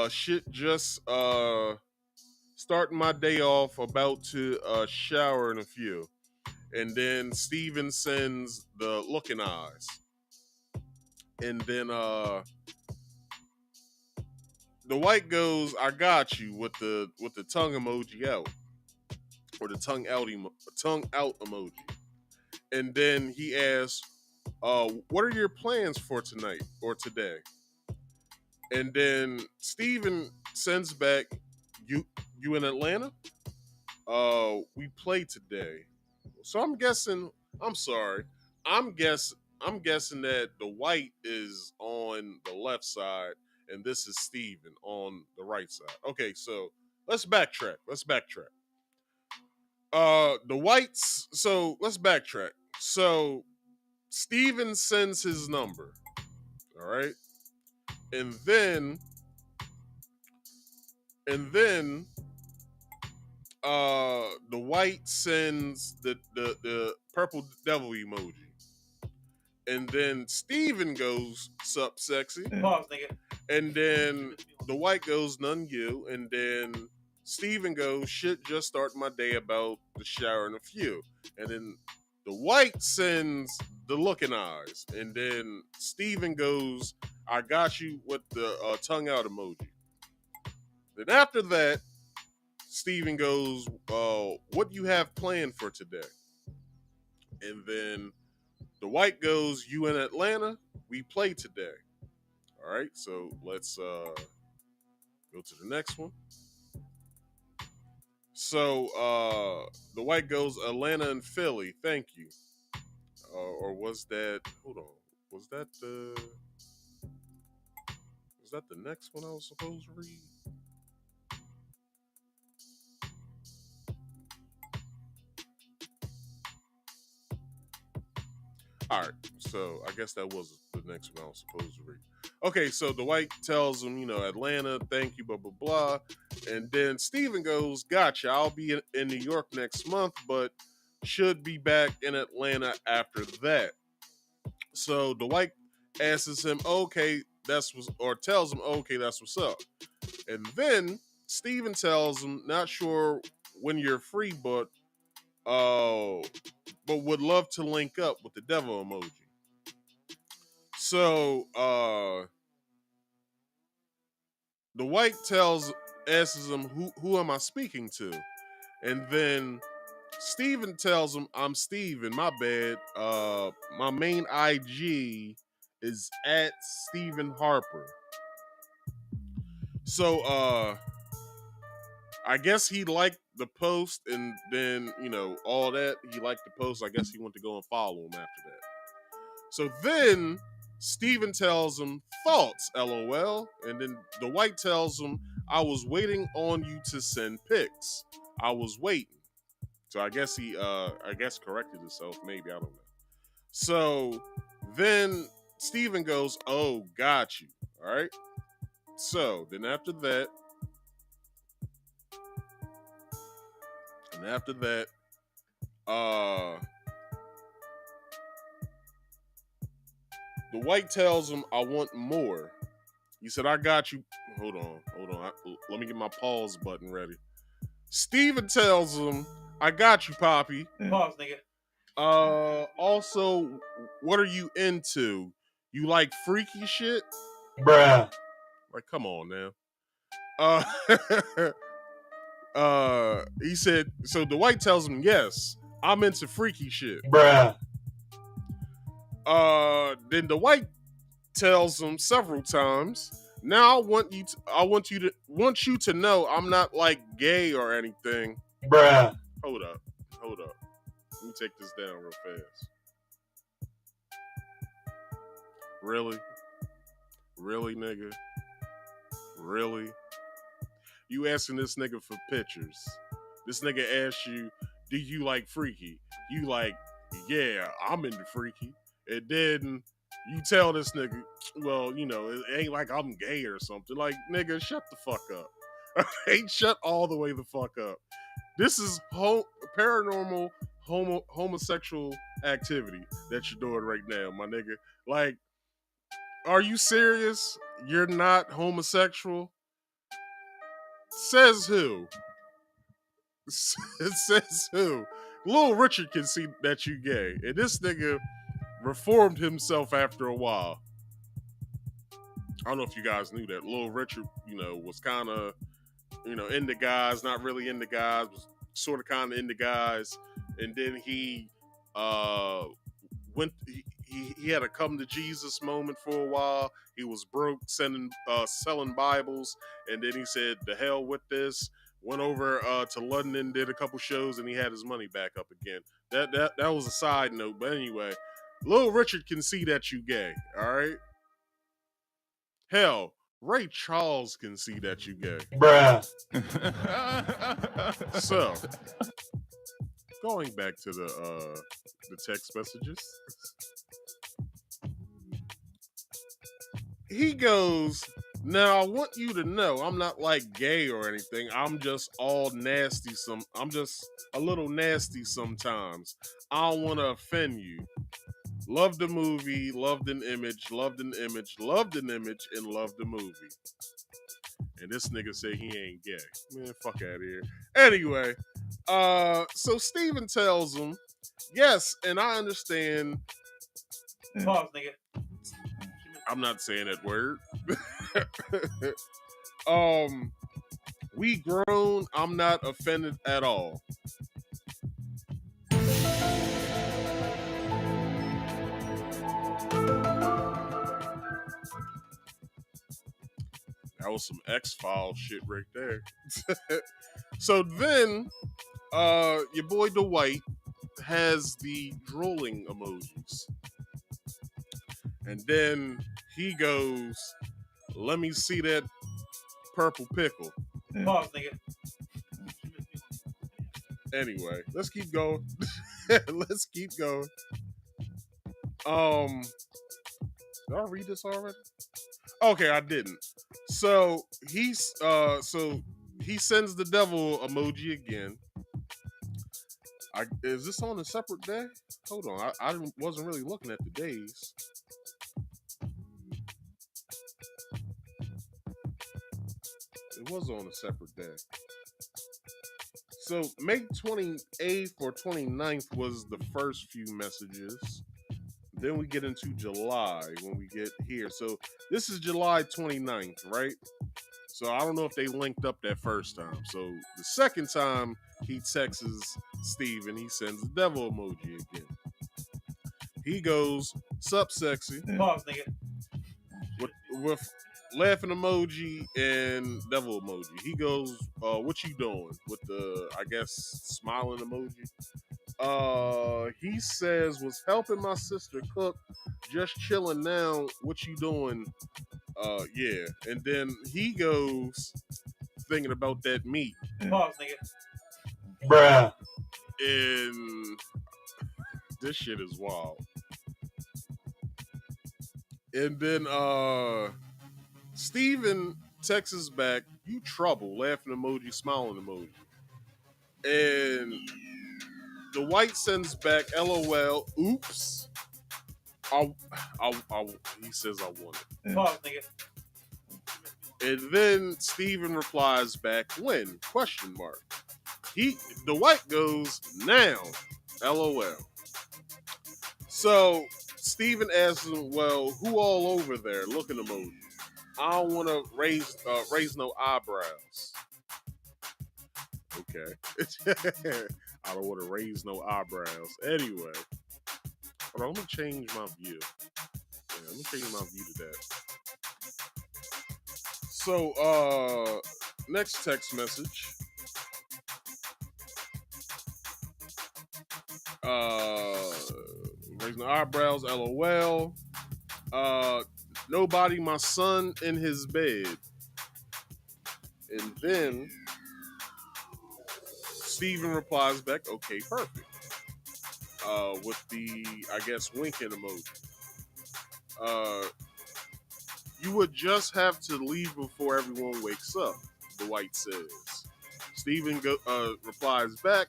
shit, just starting my day off, about to shower in a few. And then Steven sends the looking eyes. And then Dwight goes, I got you, with the tongue emoji out. Or the tongue out emoji. And then he asks, what are your plans for tonight or today? And then Steven sends back, you in Atlanta? We play today. So I'm guessing that the Dwight is on the left side and this is Steven on the right side. Okay, so let's backtrack. The Whites, so let's backtrack. So Steven sends his number. All right. And then the White sends the purple devil emoji. And then Steven goes, sup, sexy. Pause, nigga. And then the White goes, none you. And then Steven goes, shit, just starting my day, about the shower in a few. And then the White sends the looking eyes. And then Steven goes, I got you, with the tongue out emoji. Then after that, Steven goes, what do you have planned for today? And then the White goes, you in Atlanta? We play today. All right, so let's go to the next one. So the White goes, Atlanta and Philly, thank you. Or was that, hold on, was that the next one I was supposed to read? All right, so I guess that was the next one I was supposed to read. Okay, so the White tells him, Atlanta, thank you, blah, blah, blah. And then Steven goes, gotcha, I'll be in New York next month, but should be back in Atlanta after that. So the White asks him, okay, tells him, okay, that's what's up. And then Steven tells him, not sure when you're free, but would love to link up, with the devil emoji. So the White asks him, who am I speaking to? And then Steven tells him, I'm Steven, my bad. My main IG is at Steven Harper. So I guess he liked the post, and then, all that. He liked the post. I guess he went to go and follow him after that. So then Steven tells him, thoughts, LOL. And then the White tells him, I was waiting on you to send pics. I was waiting. So I guess he, corrected himself. Maybe, I don't know. So then Steven goes, oh, got you. All right. So then after that, the White tells him, I want more. He said, I got you. Hold on. Let me get my pause button ready. Steven tells him, I got you, Poppy. Pause, nigga. Also, what are you into? You like freaky shit? Bruh. Like, come on now. He said, so the White tells him, yes, I'm into freaky shit. Bruh. Then the White tells him several times, now I want you to know I'm not like gay or anything. Bruh. Hold up. Let me take this down real fast. Really, nigga? Really? You asking this nigga for pictures. This nigga asks you, do you like freaky? You like, yeah, I'm into freaky. And then you tell this nigga, well, you know, it ain't like I'm gay or something. Like, nigga, shut the fuck up. Ain't shut all the way the fuck up. This is paranormal homosexual activity that you're doing right now, my nigga. Like, are you serious? You're not homosexual? Says who? It says who? Little Richard can see that you gay. And this nigga reformed himself after a while. I don't know if you guys knew that. Little Richard, you know, was kind of, you know, into guys, not really into guys, was sort of kind of into guys. And then he he had a come to Jesus moment for a while. He was broke, selling Bibles. And then he said, the hell with this. Went over to London, did a couple shows, and he had his money back up again. That was a side note, but anyway, Little Richard can see that you gay. All right. Hell, Ray Charles can see that you gay. Bruh. So, going back to the text messages, he goes, now I want you to know I'm not like gay or anything. I'm just all nasty. I'm just a little nasty sometimes. I don't want to offend you. Loved the movie, loved an image, loved an image, loved an image, and loved the movie. And this nigga say he ain't gay. Man, fuck out of here. Anyway, so Steven tells him, yes, and I understand. Pause, nigga. I'm not saying that word. We grown. I'm not offended at all. That was some X-Files shit right there. So then, your boy Dwight has the drooling emojis. And then he goes, let me see that purple pickle. Pause, nigga. Anyway, let's keep going. Let's keep going. Did I read this already? Okay, I didn't. So he sends the devil emoji again. Is this on a separate day? Hold on, I wasn't really looking at the days. It was on a separate day. So May 28th or 29th was the first few messages. Then we get into July when we get here. So this is July 29th, right? So I don't know if they linked up that first time. So the second time he texts Steve and he sends the devil emoji again. He goes, sup sexy. Pause, nigga. With laughing emoji and devil emoji. He goes, what you doing? With the, I guess, smiling emoji. He says, was helping my sister cook, just chilling now. What you doing? Yeah. And then he goes, thinking about that meat. Pause, nigga. Bruh. And this shit is wild. And then, Steven texts back, you trouble, laughing emoji, smiling emoji. And Dwight sends back, LOL, oops. He says I want it. Pause, nigga. And then Steven replies back, when? Question mark. Dwight goes, now, LOL. So Steven asks him, well, who all over there? Looking emoji. I don't want to raise no eyebrows. Okay. I don't want to raise no eyebrows. Anyway. Hold on, let me change my view. Yeah, let me change my view to that. So, next text message. Raising the eyebrows, LOL. Nobody, my son in his bed. And then Steven replies back, okay, perfect. With the, I guess, winking emoji. You would just have to leave before everyone wakes up, Dwight says. Steven replies back,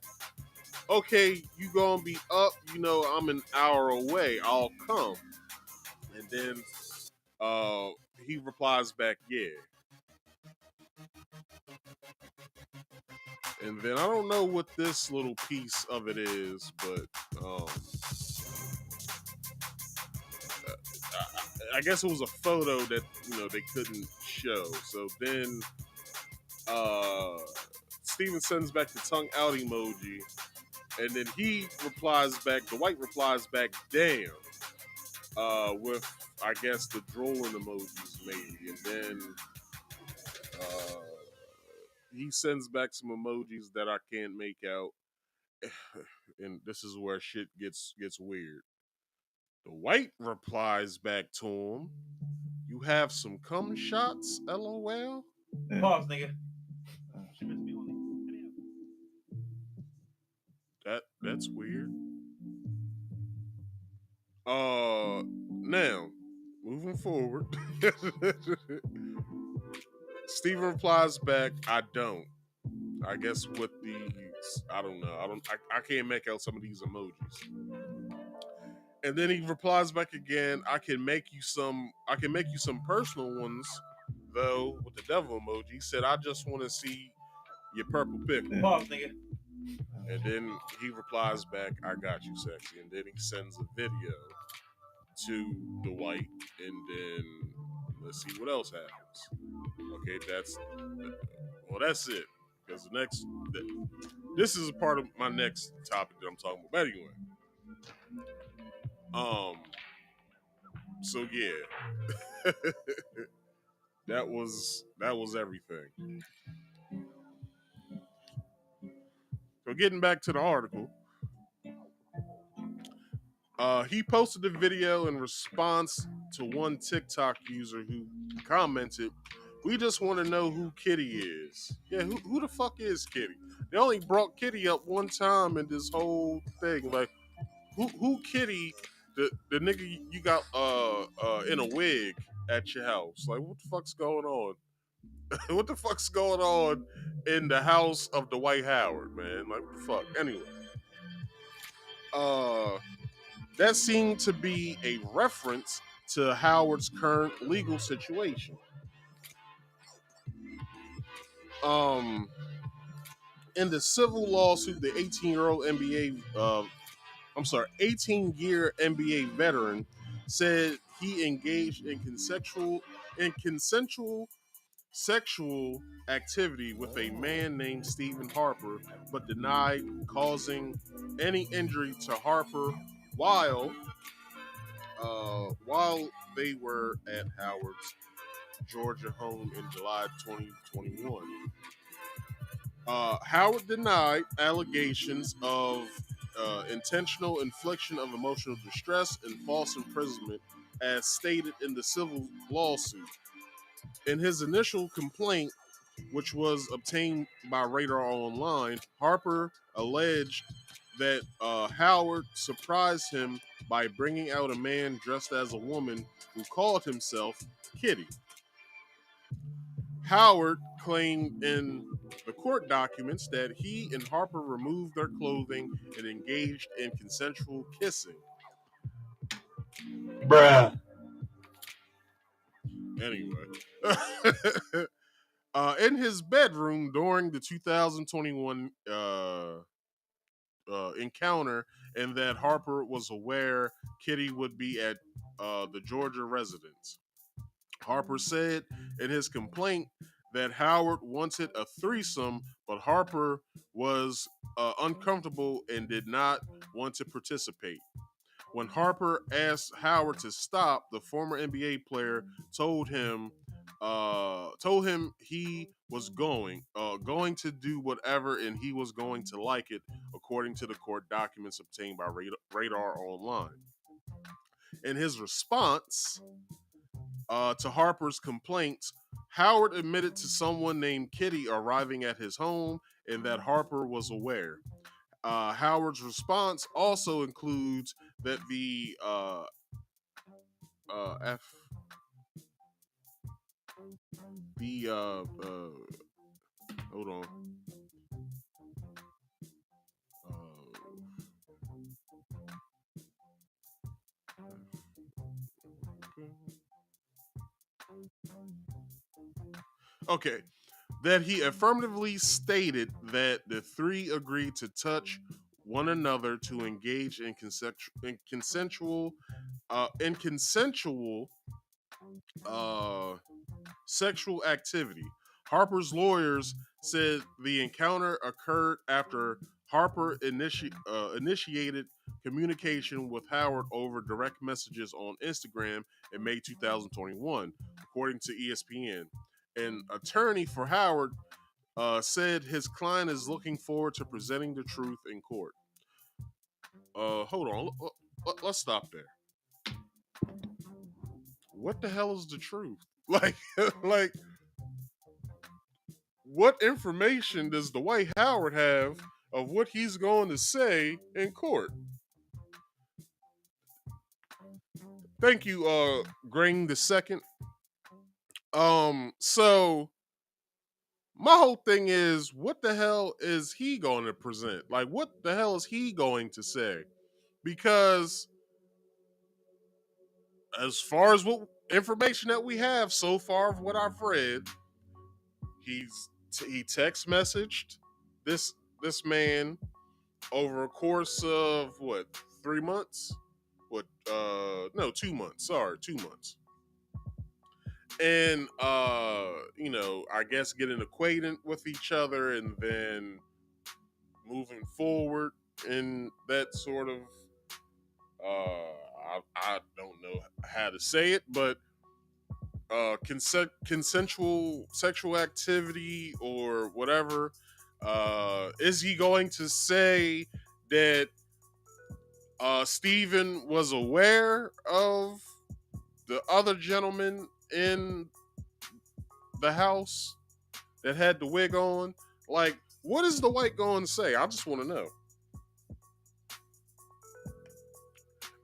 okay, you gonna be up, you know, I'm an hour away, I'll come. And then he replies back, yeah. And then I don't know what this little piece of it is, but I guess it was a photo that, you know, they couldn't show. So then Steven sends back the tongue out emoji, and then he replies back, Dwight replies back, damn, with, I guess, the drooling emojis maybe. And then he sends back some emojis that I can't make out. And this is where shit gets weird. Dwight replies back to him, you have some cum shots, LOL? Pause, nigga. That's weird. Now, moving forward, Steven replies back, I don't. I guess with these, I don't know. I can't make out some of these emojis. And then he replies back again, I can make you some personal ones, though, with the devil emoji. He said, I just want to see your purple pickle. Pause, nigga. And then he replies back, I got you, sexy. And then he sends a video to Dwight, and then let's see what else happens. Okay, that's it. Because this is a part of my next topic that I'm talking about. But anyway, so yeah, that was everything. So getting back to the article, he posted the video in response to one TikTok user who commented, we just want to know who Kitty is. Yeah, who the fuck is Kitty? They only brought Kitty up one time in this whole thing. Like, who Kitty, the nigga you got in a wig at your house? Like, what the fuck's going on? What the fuck's going on in the house of Dwight Howard, man? Like, what the fuck? Anyway. That seemed to be a reference to Howard's current legal situation. In the civil lawsuit, the 18-year NBA veteran said he engaged in consensual sexual activity with a man named Stephen Harper, but denied causing any injury to Harper while they were at Howard's Georgia home in July 2021. Howard denied allegations of intentional infliction of emotional distress and false imprisonment, as stated in the civil lawsuit. In his initial complaint, which was obtained by Radar Online, Harper alleged that Howard surprised him by bringing out a man dressed as a woman who called himself Kitty. Howard claimed in the court documents that he and Harper removed their clothing and engaged in consensual kissing. Bruh. Anyway. In his bedroom during the 2021 encounter, and that Harper was aware Kitty would be at the Georgia residence. Harper said in his complaint that Howard wanted a threesome, but Harper was uncomfortable and did not want to participate. When Harper asked Howard to stop, the former NBA player told him he was going to do whatever, and he was going to like it, according to the court documents obtained by Radar Online. In his response to Harper's complaints, Howard admitted to someone named Kitty arriving at his home and that Harper was aware. Howard's response also includes that the F the hold on. Okay, that he affirmatively stated that the three agreed to touch one another to engage in consensual sexual activity. Harper's lawyers said the encounter occurred after Harper initiated communication with Howard over direct messages on Instagram in May 2021, according to ESPN. An attorney for Howard said his client is looking forward to presenting the truth in court. Hold on, let's stop there. What the hell is the truth? Like, like, what information does Dwight Howard have of what he's going to say in court? Thank you, Grain the Second. So my whole thing is, what the hell is he going to present? Like, what the hell is he going to say? Because as far as what information that we have so far of what I've read, he text messaged this man over a course of what, 3 months? What? No, 2 months. Sorry, 2 months. And I guess getting acquainted with each other, and then moving forward in that sort of I don't know how to say it, but consensual sexual activity or whatever. Is he going to say that Steven was aware of the other gentleman in the house that had the wig on? Like, what is the white going to say? I just want to know.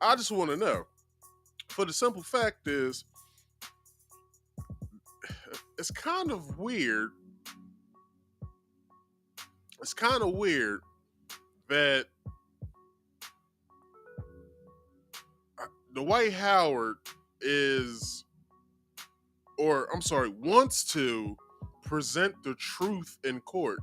I just want to know. For the simple fact is, it's kind of weird. It's kind of weird that Dwight Howard wants to present the truth in court.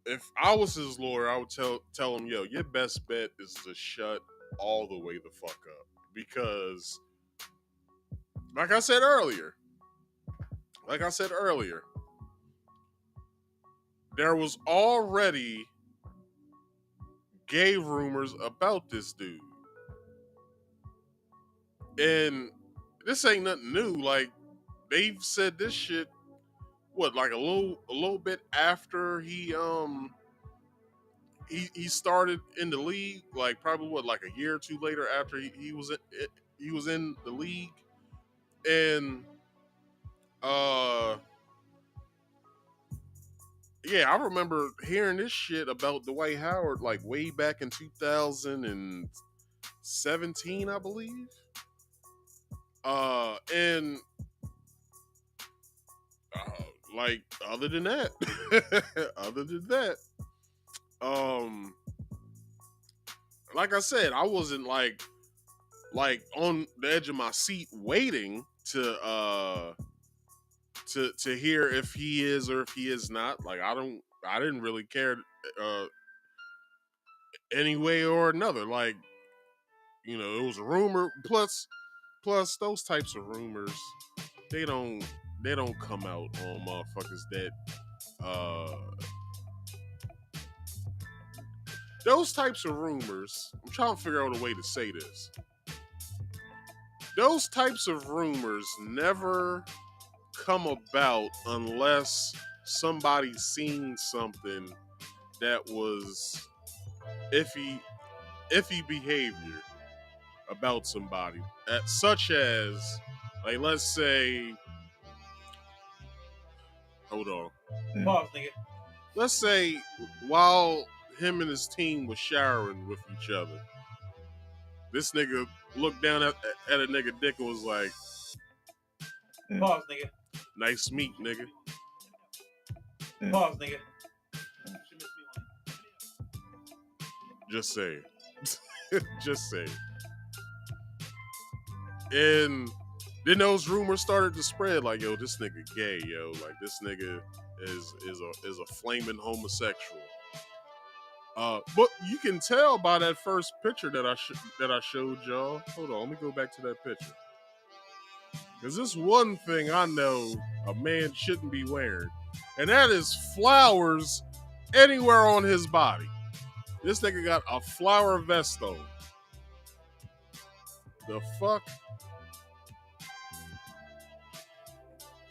If I was his lawyer, I would tell him, yo, your best bet is to shut all the way the fuck up. Because, like I said earlier, there was already gay rumors about this dude. And this ain't nothing new. Like, they've said this shit, what, like a little bit after he started in the league, like probably what, like a year or two later after he was in the league. And yeah, I remember hearing this shit about Dwight Howard like way back in 2017, I believe. And like other than that, like I said, I wasn't like on the edge of my seat waiting to hear if he is or if he is not. Like, I didn't really care any way or another. Like, it was a rumor. Plus those types of rumors, they don't come out on motherfuckers that those types of rumors. I'm trying to figure out a way to say this. Those types of rumors never come about unless somebody seen something that was iffy behavior about somebody, such as, like, let's say Hold on. Pause, nigga. Let's say while him and his team was showering with each other, this nigga looked down at a nigga dick and was like, Pause, nigga. nice meat, nigga. Pause, nigga. Just saying. Just saying. And then those rumors started to spread like, yo, this nigga gay, yo. Like, this nigga is a flaming homosexual. But you can tell by that first picture that I showed y'all. Hold on, let me go back to that picture. Because this one thing I know a man shouldn't be wearing, and that is flowers anywhere on his body. This nigga got a flower vest on. The fuck?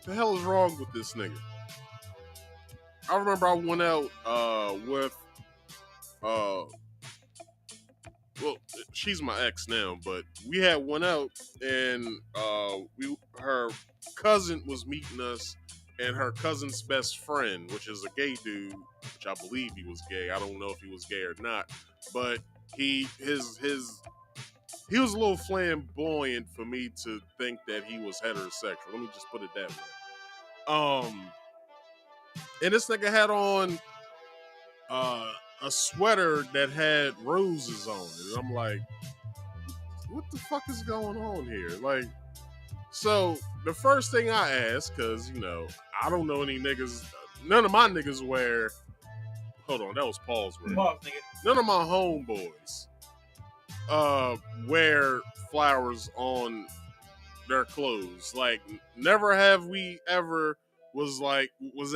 The hell is wrong with this nigga? I remember I went out with well, she's my ex now, but we had went out and her cousin was meeting us, and her cousin's best friend, which is a gay dude, which I believe he was gay. I don't know if he was gay or not, but he was a little flamboyant for me to think that he was heterosexual. Let me just put it that way. And this nigga had on a sweater that had roses on it. And I'm like, what the fuck is going on here? Like, so the first thing I asked, because, you know, I don't know any niggas, none of my niggas wear, hold on, that was Paul's word. Pause, nigga. None of my homeboys wear flowers on their clothes. Like, never have we ever was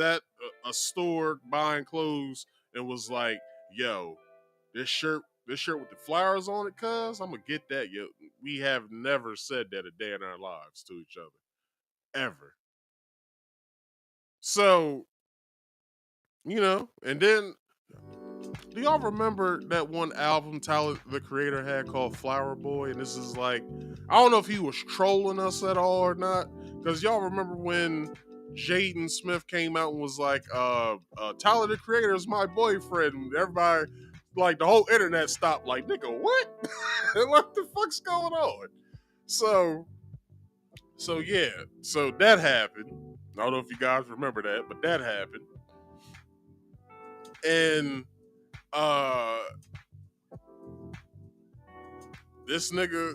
at a store buying clothes and was like, yo, this shirt with the flowers on it, cuz I'm gonna get that. Yo, we have never said that a day in our lives to each other. Ever. So, you know, and then do y'all remember that one album Tyler the Creator had called Flower Boy? And this is like, I don't know if he was trolling us at all or not, because y'all remember when Jaden Smith came out and was like, Tyler the Creator is my boyfriend. And everybody, like, the whole internet stopped like, nigga, what? What the fuck's going on? So yeah, so that happened. I don't know if you guys remember that, but that happened. And this nigga,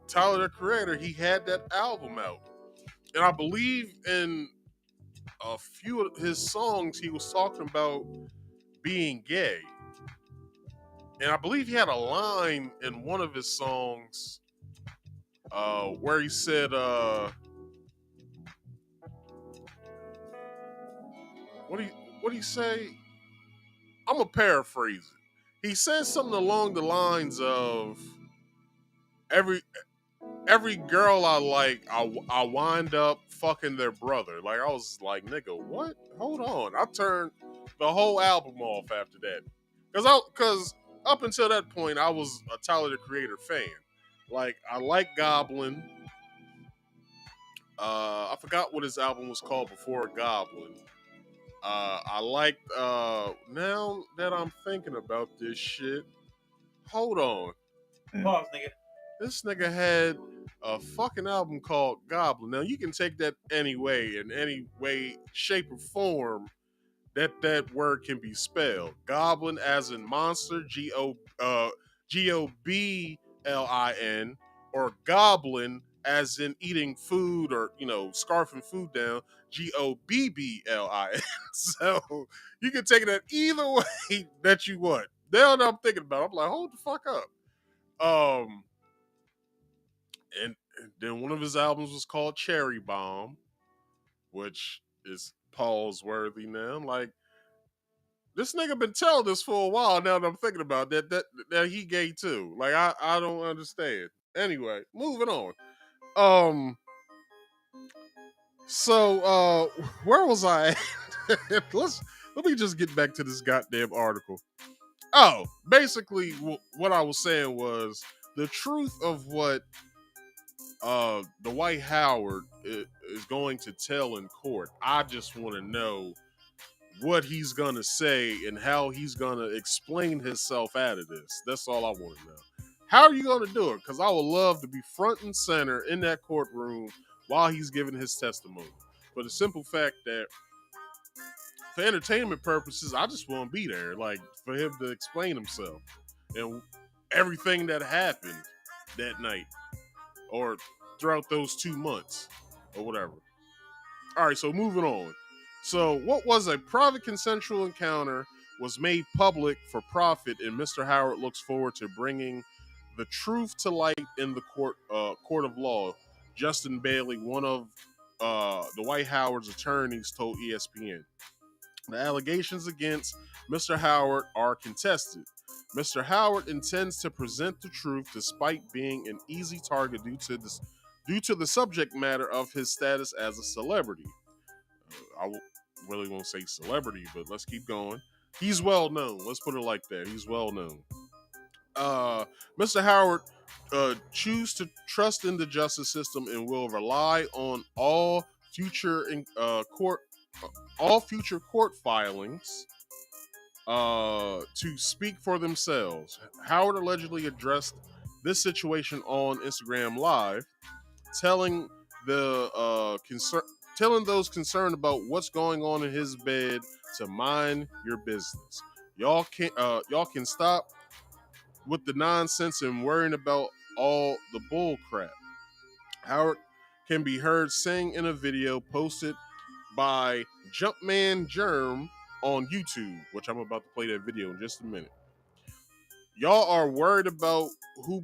Tyler the Creator, he had that album out. And I believe in a few of his songs, he was talking about being gay. And I believe he had a line in one of his songs where he said, what do you say? I'm gonna paraphrase it. He says something along the lines of, every girl I like, I wind up fucking their brother. Like, I was like, nigga, what? Hold on. I turned the whole album off after that. Cause up until that point, I was a Tyler the Creator fan. Like, I like Goblin. I forgot what his album was called before Goblin. I liked, now that I'm thinking about this shit, hold on. Pause, nigga. This nigga had a fucking album called Goblin. Now, you can take that any way, in any way, shape, or form that word can be spelled. Goblin as in monster, Goblin, or goblin as in eating food or, you know, scarfing food down, Gobblin. So you can take it at either way that you want. That's what I'm thinking about. I'm like, hold the fuck up. And then one of his albums was called Cherry Bomb, which is pause worthy now. Like, this nigga been telling this for a while now that I'm thinking about that he gay too. Like, I don't understand. Anyway, moving on. So where was I at? Let me just get back to this goddamn article. Oh, basically what I was saying was the truth of what Dwight Howard is going to tell in court. I just want to know what he's gonna say and how he's gonna explain himself out of this. That's all I want to know. How are you gonna do it? Because I would love to be front and center in that courtroom while he's giving his testimony. For the simple fact that, for entertainment purposes, I just want to be there, like for him to explain himself and everything that happened that night or throughout those 2 months or whatever. All right, so moving on. So, what was a private consensual encounter was made public for profit, and Mr. Howard looks forward to bringing the truth to light in the court of law. Justin Bailey, one of Dwight Howard's attorneys, told ESPN. The allegations against Mr. Howard are contested. Mr. Howard intends to present the truth despite being an easy target due to the subject matter of his status as a celebrity. I really won't say celebrity, but let's keep going. He's well known. Let's put it like that. He's well known. Mr. Howard choose to trust in the justice system and will rely on all future court filings to speak for themselves. Howard allegedly addressed this situation on Instagram Live, telling those concerned about what's going on in his bed to mind your business. Y'all can stop with the nonsense and worrying about all the bull crap. Howard can be heard saying in a video posted by Jumpman Germ on YouTube, which I'm about to play that video in just a minute. Y'all are worried about who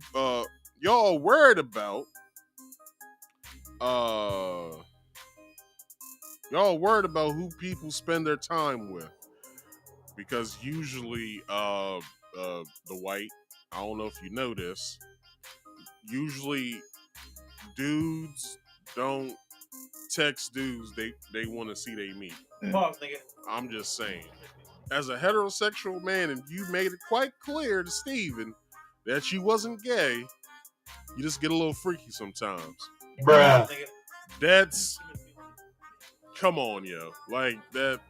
people spend their time with, because usually the white, I don't know if you know this, usually dudes don't text dudes they want to see they meet. I'm just saying, as a heterosexual man, and you made it quite clear to Steven that you wasn't gay, you just get a little freaky sometimes. Bruh. That's, come on, yo. Like that,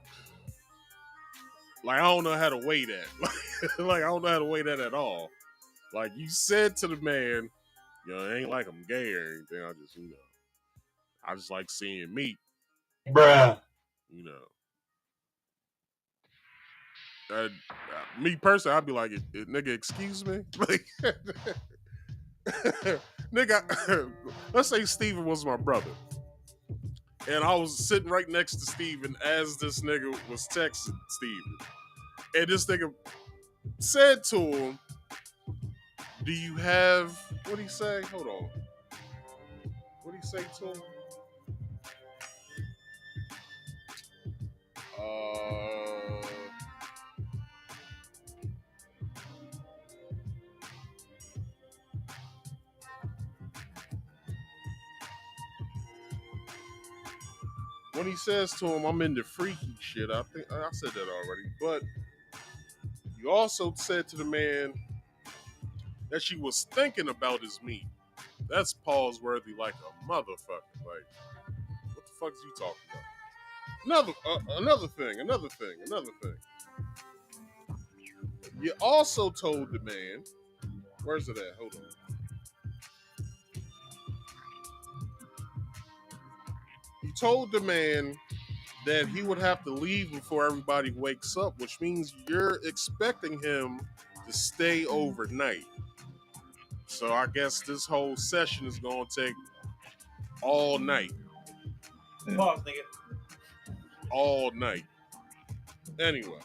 like I don't know how to weigh that. Like I don't know how to weigh that at all. Like you said to the man, you know, it ain't like I'm gay or anything. I just like seeing meat. Bruh. You know. Me personally, I'd be like, nigga, excuse me? Like, nigga, let's say Steven was my brother. And I was sitting right next to Steven as this nigga was texting Steven. And this nigga said to him, do you have, what'd he say? Hold on. What'd he say to him? When he says to him, I'm into freaky shit, I think I said that already, but you also said to the man that she was thinking about his meat. That's pause worthy like a motherfucker. Like, what the fuck is you talking about? Another thing. You also told the man, where's it at? Hold on. You told the man that he would have to leave before everybody wakes up, which means you're expecting him to stay overnight. So I guess this whole session is going to take all night. Pause, nigga. All night. Anyway.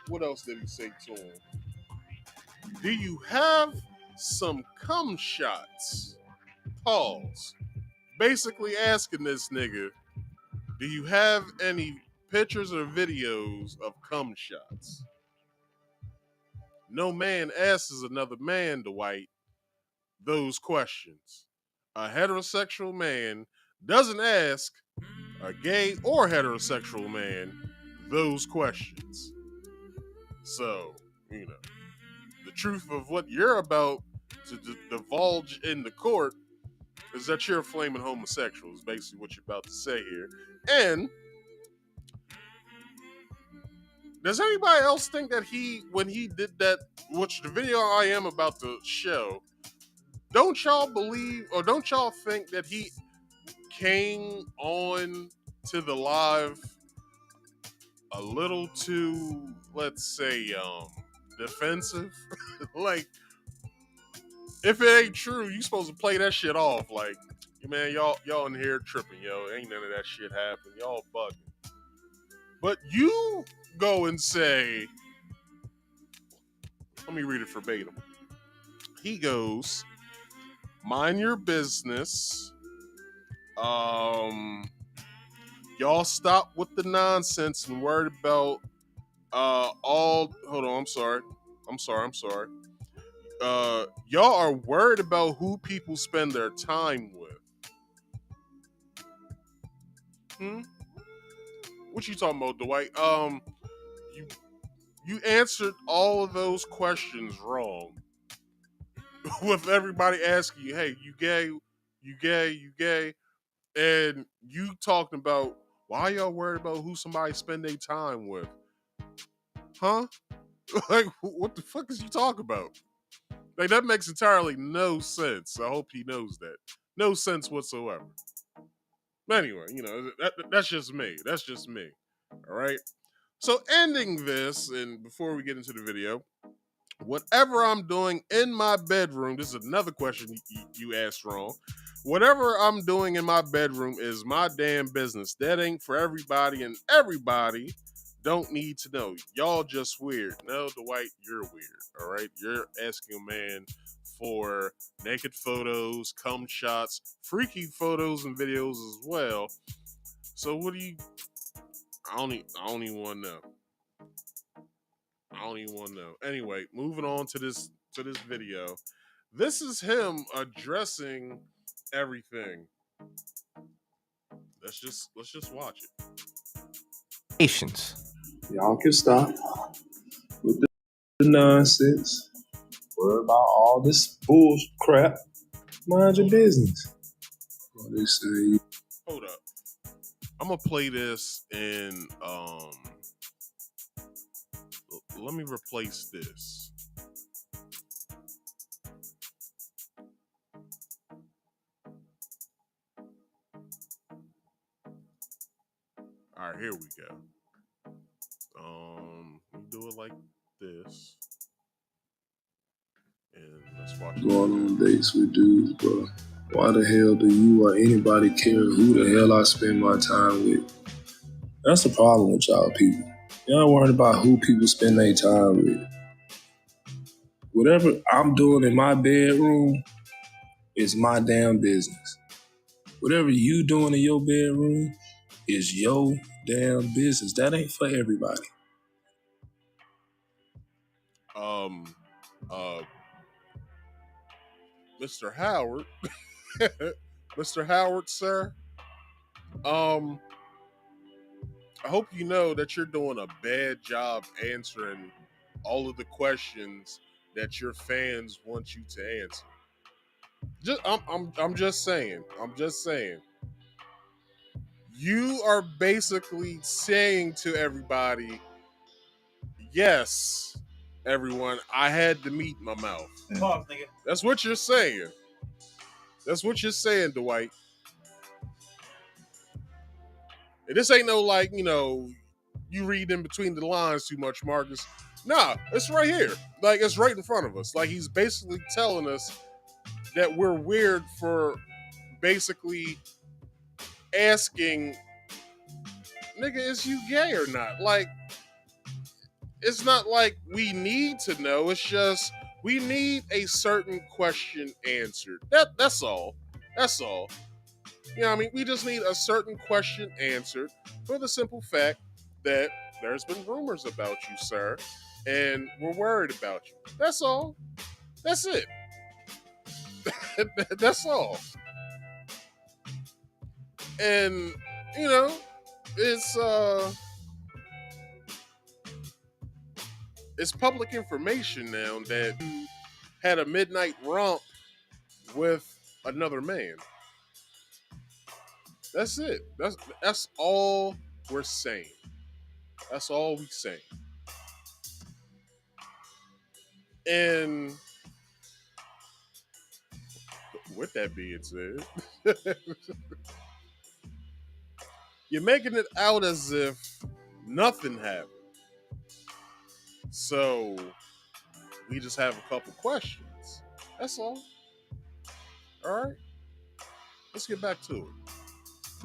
What else did he say to him? Do you have some cum shots? Pause. Basically asking this nigga, do you have any pictures or videos of cum shots? No man asks another man, Dwight, those questions. A heterosexual man doesn't ask a gay or heterosexual man those questions. So, you know, the truth of what you're about divulge in the court is that you're a flaming homosexual, is basically what you're about to say here. And does anybody else think that when he did that, which the video I am about to show, don't y'all believe or don't y'all think that he came on to the live a little too, let's say, defensive? Like, if it ain't true, you supposed to play that shit off. Like, man, y'all in here tripping, yo. Ain't none of that shit happen. Y'all bugging. But you go and say, let me read it verbatim. He goes, mind your business. Y'all stop with the nonsense and worried about hold on, I'm sorry. Y'all are worried about who people spend their time with. What you talking about, Dwight? You answered all of those questions wrong. With everybody asking you, hey, you gay, and you talking about why y'all worried about who somebody spend their time with? Huh? Like, what the fuck is you talking about? Like, that makes entirely no sense. I hope he knows that. No sense whatsoever. But anyway, that's just me. That's just me. All right? So ending this, and before we get into the video, whatever I'm doing in my bedroom, this is another question you asked wrong. Whatever I'm doing in my bedroom is my damn business. That ain't for everybody, and everybody don't need to know. Y'all just weird. No, Dwight, you're weird, all right? You're asking a man for naked photos, cum shots, freaky photos and videos as well. So what do you... I don't even want to know. I don't even want to know. Anyway, moving on to this video. This is him addressing everything. Let's just watch it. Patience. Y'all can stop with the nonsense. Worry about all this bull crap. Mind your business. What they say. Hold up. I'm gonna play this in let me replace this. All right, here we go. We do it like this, and let's watch. Going on dates with dudes, bro. Why the hell do you or anybody care who the hell I spend my time with? That's the problem with y'all people. Y'all worried about who people spend their time with. Whatever I'm doing in my bedroom is my damn business. Whatever you doing in your bedroom is your damn business. That ain't for everybody. Mr. Howard, Mr. Howard, sir. I hope you know that you're doing a bad job answering all of the questions that your fans want you to answer. I'm just saying. You are basically saying to everybody, yes, everyone, I had to meet my mouth. Pause, nigga. That's what you're saying. That's what you're saying, Dwight. And this ain't no like, you read in between the lines too much, Marcus. Nah, it's right here. Like, it's right in front of us. Like, he's basically telling us that we're weird for basically asking, nigga, is you gay or not? Like, it's not like we need to know. It's just we need a certain question answered. That's all. That's all. You know what I mean? We just need a certain question answered for the simple fact that there's been rumors about you, sir, and we're worried about you. That's all. That's it. That's all. And, it's public information now that had a midnight romp with another man. That's it. That's all we're saying. That's all we saying. And with that being said, you're making it out as if nothing happened. So we just have a couple questions. That's all. All right. Let's get back to it.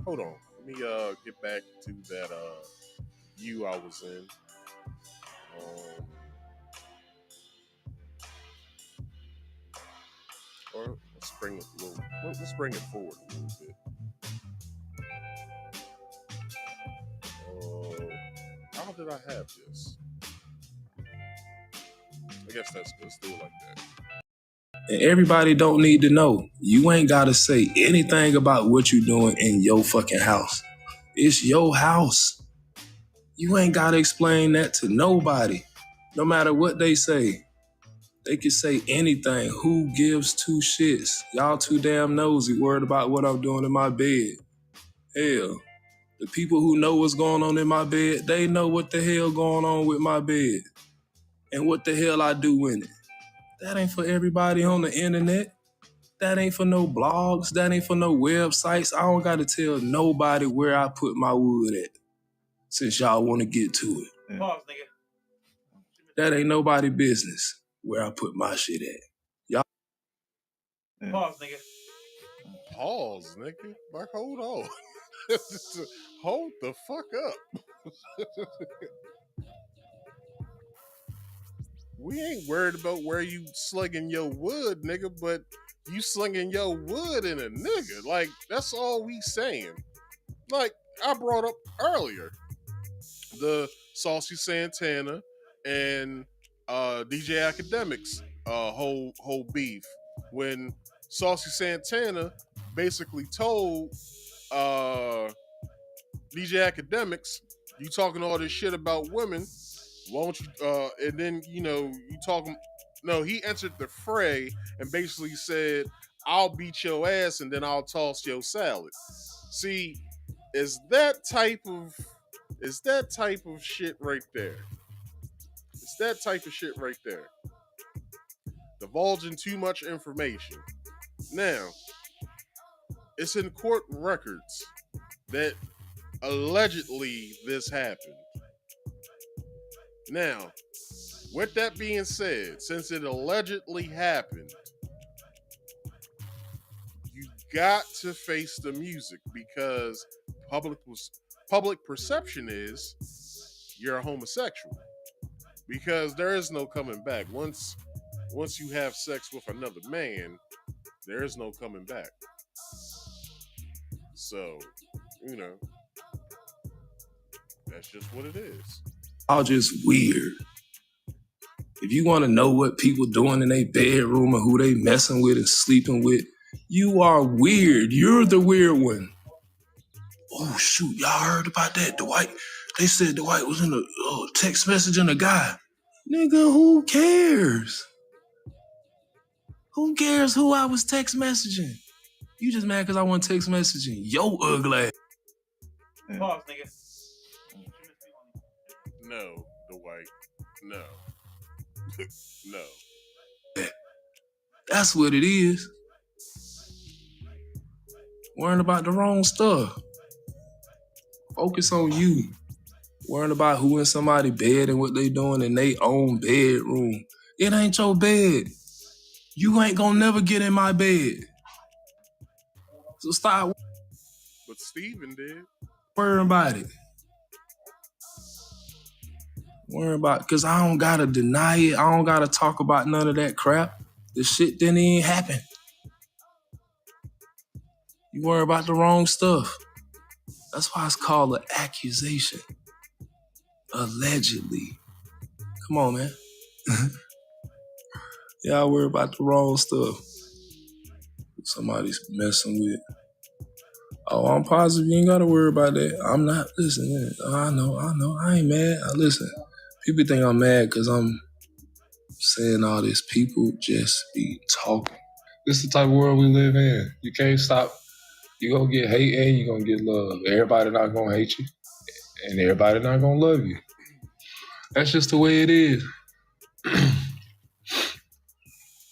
Hold on. Let me get back to that view I was in. Or let's bring it a little. Let's bring it forward a little bit. How did I have this? I guess that's good. Let's do it like that. And everybody don't need to know. You ain't got to say anything about what you're doing in your fucking house. It's your house. You ain't got to explain that to nobody. No matter what they say. They can say anything. Who gives two shits? Y'all too damn nosy, worried about what I'm doing in my bed. Hell, the people who know what's going on in my bed, they know what the hell going on with my bed. And what the hell I do in it. That ain't for everybody on the internet. That ain't for no blogs. That ain't for no websites. I don't got to tell nobody where I put my wood at. Since y'all want to get to it. Pause, nigga. That ain't nobody business where I put my shit at. Y'all. Pause, nigga. Pause, nigga. Like, hold on. Hold the fuck up. We ain't worried about where you slinging your wood, nigga, but you slinging your wood in a nigga. Like, that's all we saying. Like, I brought up earlier, the Saucy Santana and DJ Academics whole beef. When Saucy Santana basically told DJ Academics, you talking all this shit about women, won't you, and then, you know, you talking, no, he entered the fray and basically said, I'll beat your ass and then I'll toss your salad. See, is that type of shit right there. It's that type of shit right there. Divulging too much information. Now, it's in court records that allegedly this happened. Now, with that being said, since it allegedly happened, you got to face the music because public perception is you're a homosexual. Because there is no coming back. Once you have sex with another man, there is no coming back. So, you know, that's just what it is. All just weird. If you want to know what people doing in their bedroom and who they messing with and sleeping with, you are weird. You're the weird one. Oh, shoot. Y'all heard about that? Dwight. They said Dwight was in a text messaging a guy. Nigga, who cares? Who cares who I was text messaging? You just mad because I want text messaging. Yo, ugly. Pause, nigga. No, Dwight. No. No. That's what it is. Worrying about the wrong stuff. Focus on you. Worrying about who in somebody's bed and what they doing in their own bedroom. It ain't your bed. You ain't gonna never get in my bed. So stop. But Steven did. Worrying about it. Worrying about it. Because I don't gotta deny it. I don't gotta talk about none of that crap. The shit didn't even happen. You worry about the wrong stuff. That's why it's called an accusation. Allegedly. Come on, man. Y'all worry about the wrong stuff. Somebody's messing with. Oh, I'm positive you ain't gotta worry about that. I'm not. Listen, I know. I ain't mad. Listen, people think I'm mad because I'm saying all this. People just be talking. This is the type of world we live in. You can't stop. You're going to get hate and you're going to get love. Everybody not going to hate you and everybody not going to love you. That's just the way it is.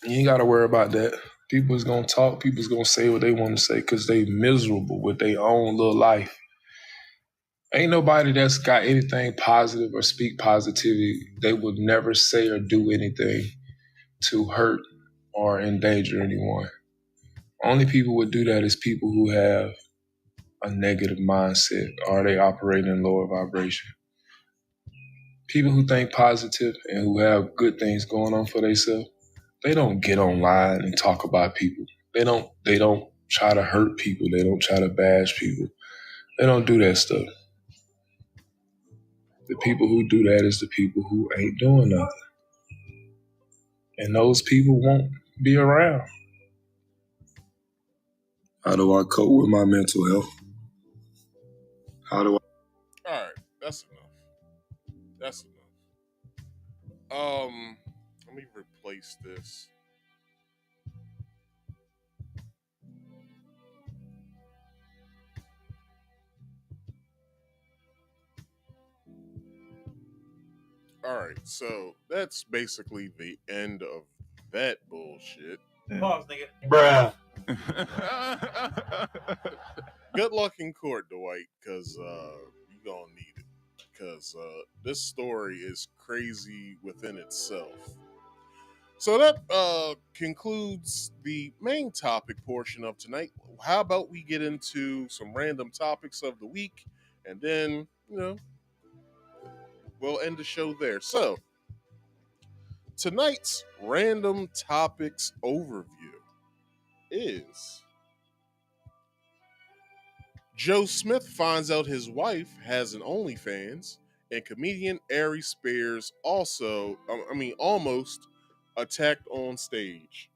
You ain't got to worry about that. People's going to talk. People's going to say what they want to say because they miserable with their own little life. Ain't nobody that's got anything positive or speak positivity. They would never say or do anything to hurt or endanger anyone. Only people would do that is people who have a negative mindset or they operate in lower vibration. People who think positive and who have good things going on for themselves, they don't get online and talk about people. They don't try to hurt people. They don't try to bash people. They don't do that stuff. The people who do that is the people who ain't doing nothing. And those people won't be around. How do I cope with my mental health? How do I? All right, that's enough. That's enough. Let me replace this. All right, so that's basically the end of that bullshit. Pause, nigga. Bruh. Good luck in court, Dwight, because you're going to need it. Because this story is crazy within itself. So that concludes the main topic portion of tonight. How about we get into some random topics of the week, and then, we'll end the show there. So, tonight's random topics overview is Joe Smith finds out his wife has an OnlyFans, and comedian Aries Spears almost attacked on stage.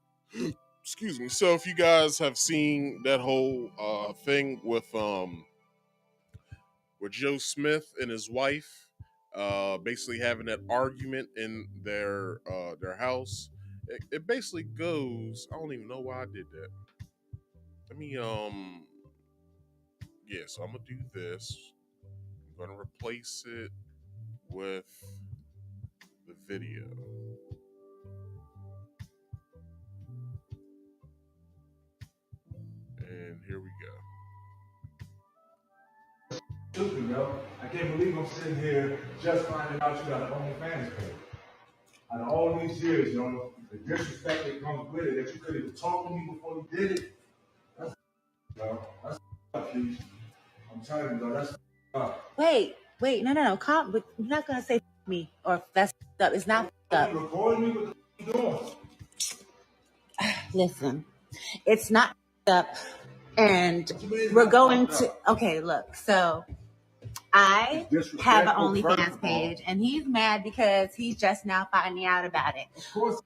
Excuse me. So if you guys have seen that whole thing with Joe Smith and his wife basically having that argument in their house, it basically goes. I don't even know why I did that. Let me yeah, so I'm gonna do this. I'm gonna replace it with the video. And here we go. Stupid, yo. I can't believe I'm sitting here just finding out you got an OnlyFans page. Out of all these years, yo, the disrespect that comes with it, that you could even talk to me before you did it, that's That's up, Keith. I'm telling you, yo, that's up. Wait, no. Calm, but you're not gonna say me or that's up. It's not up. You recording me? What the you doing? Listen, it's not up, and we're going to. Okay, look. So I have an OnlyFans page, and he's mad because he's just now finding out about it. Of course.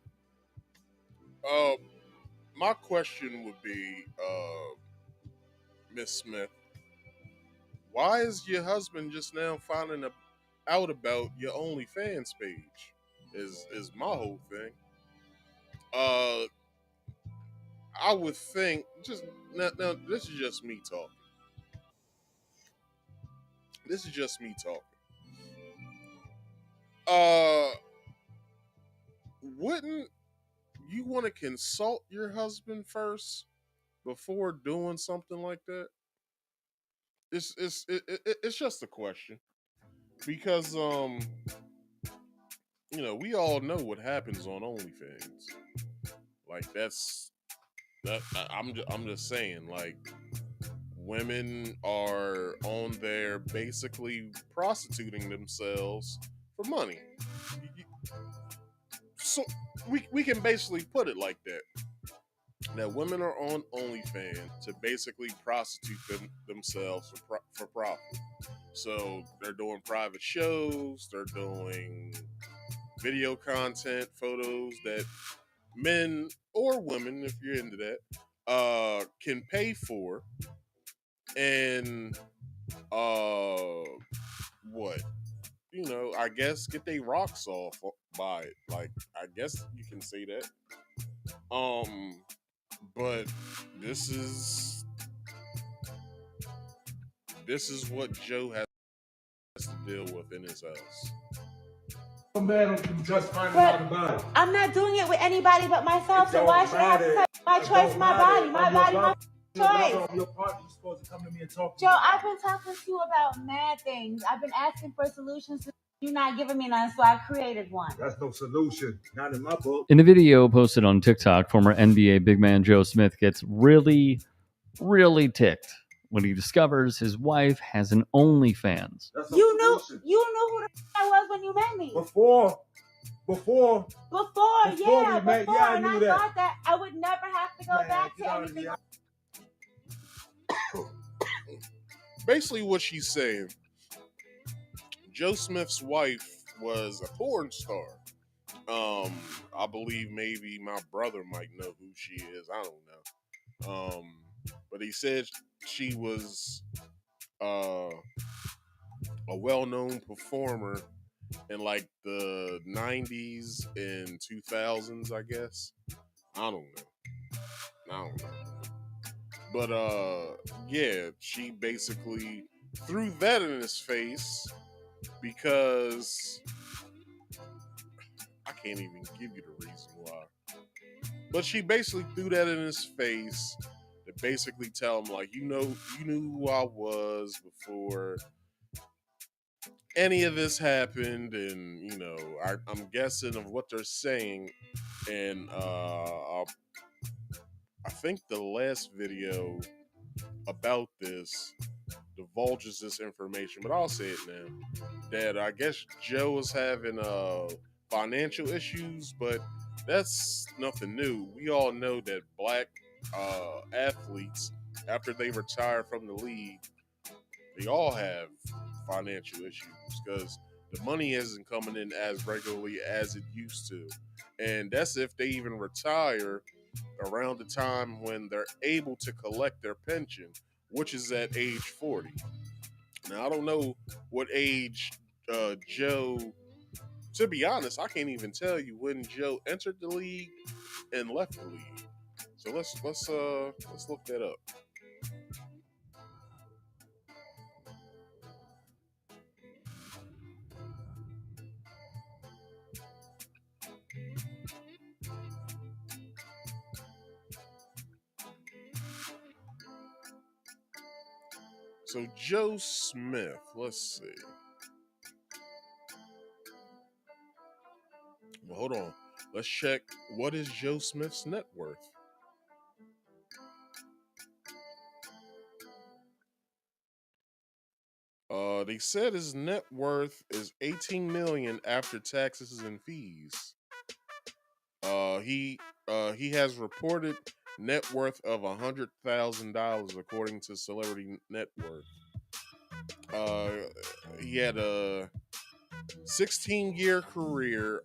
My question would be, Miss Smith, why is your husband just now finding out about your OnlyFans page? Is my whole thing. I would think just now. This is just me talking. Wouldn't you want to consult your husband first before doing something like that? It's just a question because we all know what happens on OnlyFans. Like that. I'm just saying, like, women are on there basically prostituting themselves for money. So we can basically put it like that. That women are on OnlyFans to basically prostitute themselves for profit. So they're doing private shows, they're doing video content, photos that men or women, if you're into that, can pay for. And you know, I guess get their rocks off by it. Like, I guess you can say that. But this is what Joe has to deal with in his house. I'm mad on you just finding out about it. I'm not doing it with anybody but myself, so why should I have to tell you? My choice, my body, my choice. Your partner, you're supposed to come to me and talk to Joe, me. I've been talking to you about mad things. I've been asking for solutions. You're not giving me none, so I created one. That's no solution. Not in my book. In the video posted on TikTok, former NBA big man Joe Smith gets really, really ticked when he discovers his wife has an OnlyFans. You knew who the I was when you met me. Before, yeah, I and knew I that. thought that I would never have to go back to anything. Basically, what she's saying, Joe Smith's wife was a porn star. I believe maybe my brother might know who she is. I don't know. But he said she was a well-known performer in like the 90s and 2000s, I guess. I don't know. But yeah, she basically threw that in his face because I can't even give you the reason why. But she basically threw that in his face to basically tell him, like, you knew who I was before any of this happened, and you know, I'm guessing of what they're saying, and I think the last video about this divulges this information, but I'll say it now. That I guess Joe was having financial issues, but that's nothing new. We all know that black athletes, after they retire from the league, they all have financial issues because the money isn't coming in as regularly as it used to. And that's if they even retire around the time when they're able to collect their pension, which is at age 40. Now, I don't know what age Joe, to be honest, I can't even tell you when Joe entered the league and left the league. So let's look that up. So Joe Smith, let's see. Well, hold on. Let's check what is Joe Smith's net worth. They said his net worth is $18 million after taxes and fees. He has reported net worth of $100,000 according to Celebrity Net Worth. He had a 16-year career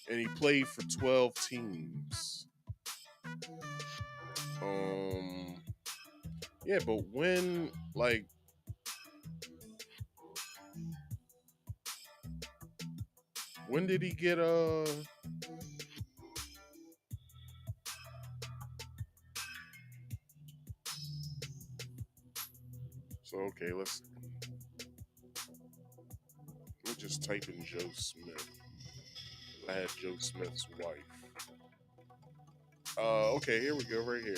and he played for 12 teams. Yeah, but when did he get So okay, let's just type in Joe Smith. I had Joe Smith's wife. Okay, here we go, right here.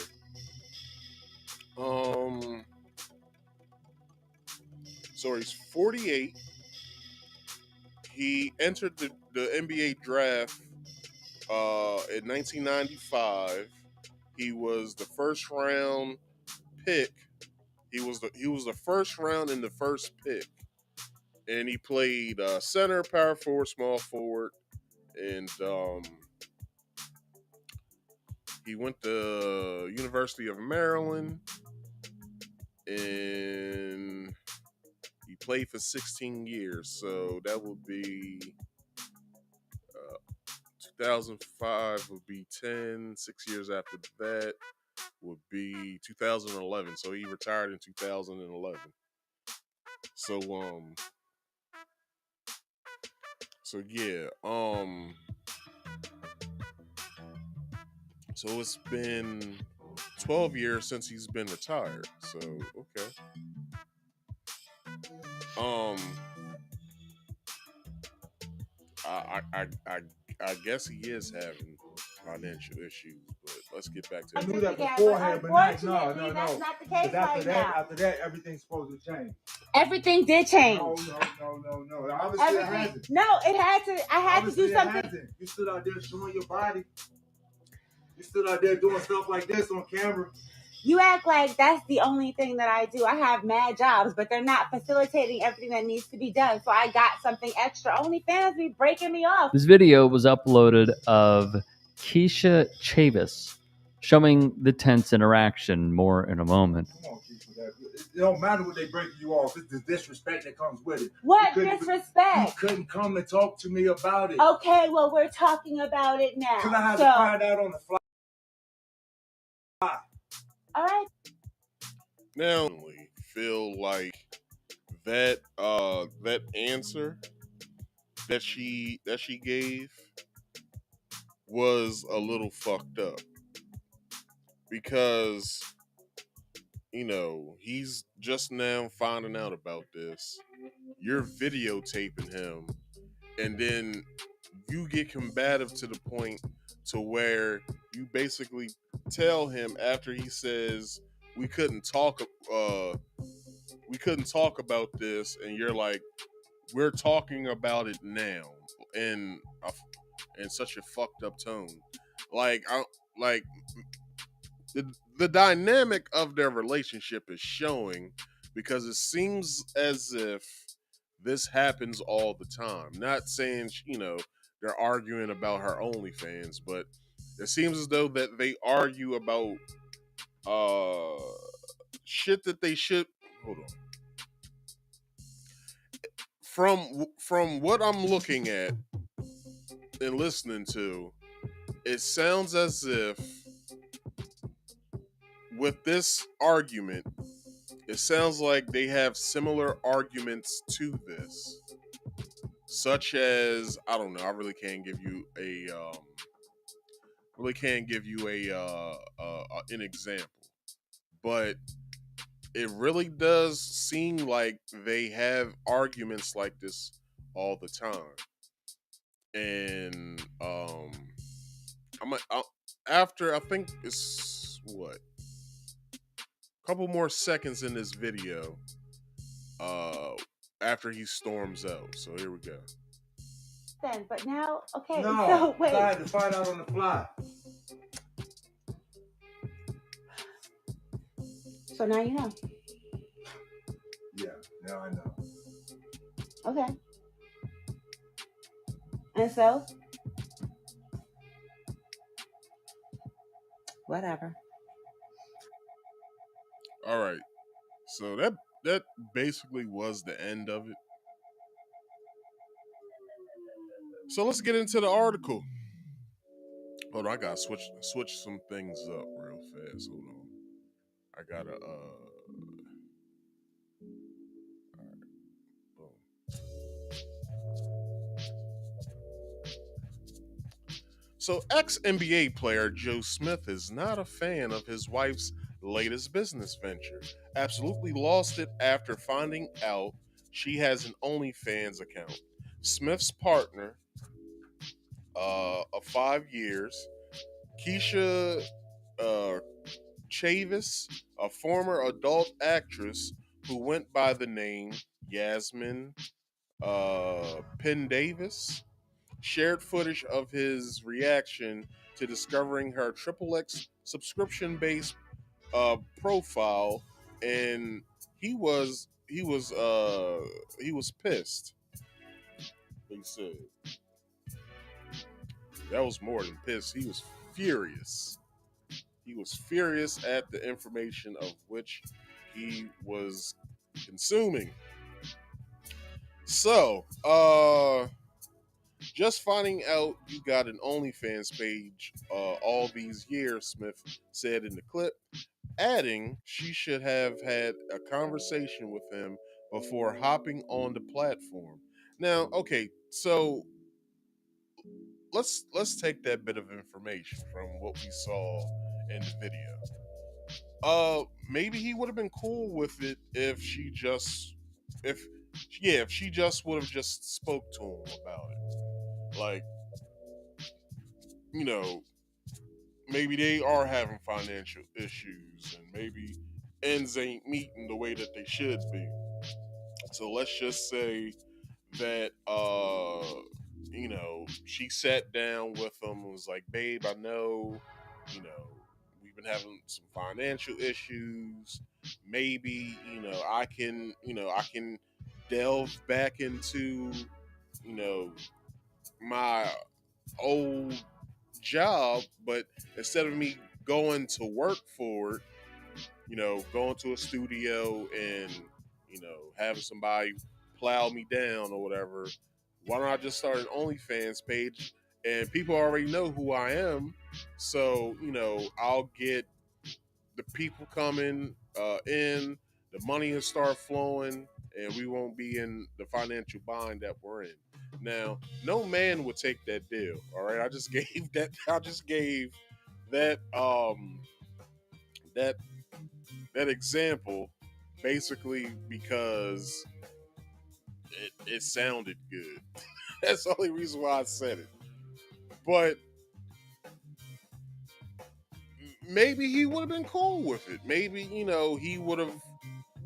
So he's 48. He entered the NBA draft in 1995. He was the first round pick. He was the first round in the first pick, and he played center, power forward, small forward, and he went to University of Maryland, and he played for 16 years. So that would be 2005 would be 10. 6 years after that would be 2011. So he retired in 2011. So So yeah, so it's been 12 years since he's been retired. So okay. Um, I guess he is having financial issues, but let's get back to I that. knew that Yeah, beforehand, but but not, unfortunately, that's not the case Because after right that, now. after that, everything's supposed to change. Everything did change. No. Obviously, it hasn't. No, it had to. I had Obviously, to do something. It hasn't. You stood out there showing your body. You stood out there doing stuff like this on camera. You act like that's the only thing that I do. I have mad jobs, but they're not facilitating everything that needs to be done. So I got something extra. OnlyFans be breaking me off. This video was uploaded of Keisha Chavis showing the tense interaction. More in a moment. Come on, Keisha. It don't matter what they break you off. It's the disrespect that comes with it. What disrespect? You couldn't come and talk to me about it. Okay, well, we're talking about it now. Because I had to find out on the fly. All right. Now, I feel like that that answer that she gave was a little fucked up, because he's just now finding out about this. You're videotaping him, and then you get combative to the point to where you basically tell him, after he says we couldn't talk about this, and you're like, we're talking about it now, in such a fucked up tone. The dynamic of their relationship is showing, because it seems as if this happens all the time. Not saying they're arguing about her OnlyFans, but it seems as though that they argue about shit that they should. Hold on. From what I'm looking at and listening to, it sounds as if with this argument, it sounds like they have similar arguments to this, such as, I don't know, I really can't give you an example, but it really does seem like they have arguments like this all the time. And after, I think it's what, a couple more seconds in this video, after he storms out. So here we go. Then, but now, okay. No, so wait. I had to find out on the fly. So now you know. Yeah, now I know. Okay. And so, whatever. All right. So that basically was the end of it. So let's get into the article. Hold on, I gotta switch some things up real fast. Hold on. I gotta So ex-NBA player Joe Smith is not a fan of his wife's latest business venture. Absolutely lost it after finding out she has an OnlyFans account. Smith's partner of 5 years, Keisha Chavis, a former adult actress who went by the name Yasmin Penn Davis, shared footage of his reaction to discovering her XXX subscription-based profile, and he was pissed. He said that was more than pissed. He was furious. He was furious at the information of which he was consuming. So, just finding out you got an OnlyFans page all these years, Smith said in the clip, adding she should have had a conversation with him before hopping on the platform. Now, okay, so let's take that bit of information from what we saw in the video. Maybe he would have been cool with it if she just would have just spoke to him about it. Like, maybe they are having financial issues and maybe ends ain't meeting the way that they should be. So let's just say that she sat down with him and was like, babe, I know, we've been having some financial issues. Maybe, I can delve back into, my old job, but instead of me going to work for it, going to a studio and, having somebody plow me down or whatever, why don't I just start an OnlyFans page and people already know who I am? So, I'll get the people coming in, the money will start flowing, and we won't be in the financial bind that we're in. Now, no man would take that deal. All right. I just gave that that example basically because it sounded good. That's the only reason why I said it. But maybe he would have been cool with it. Maybe, he would have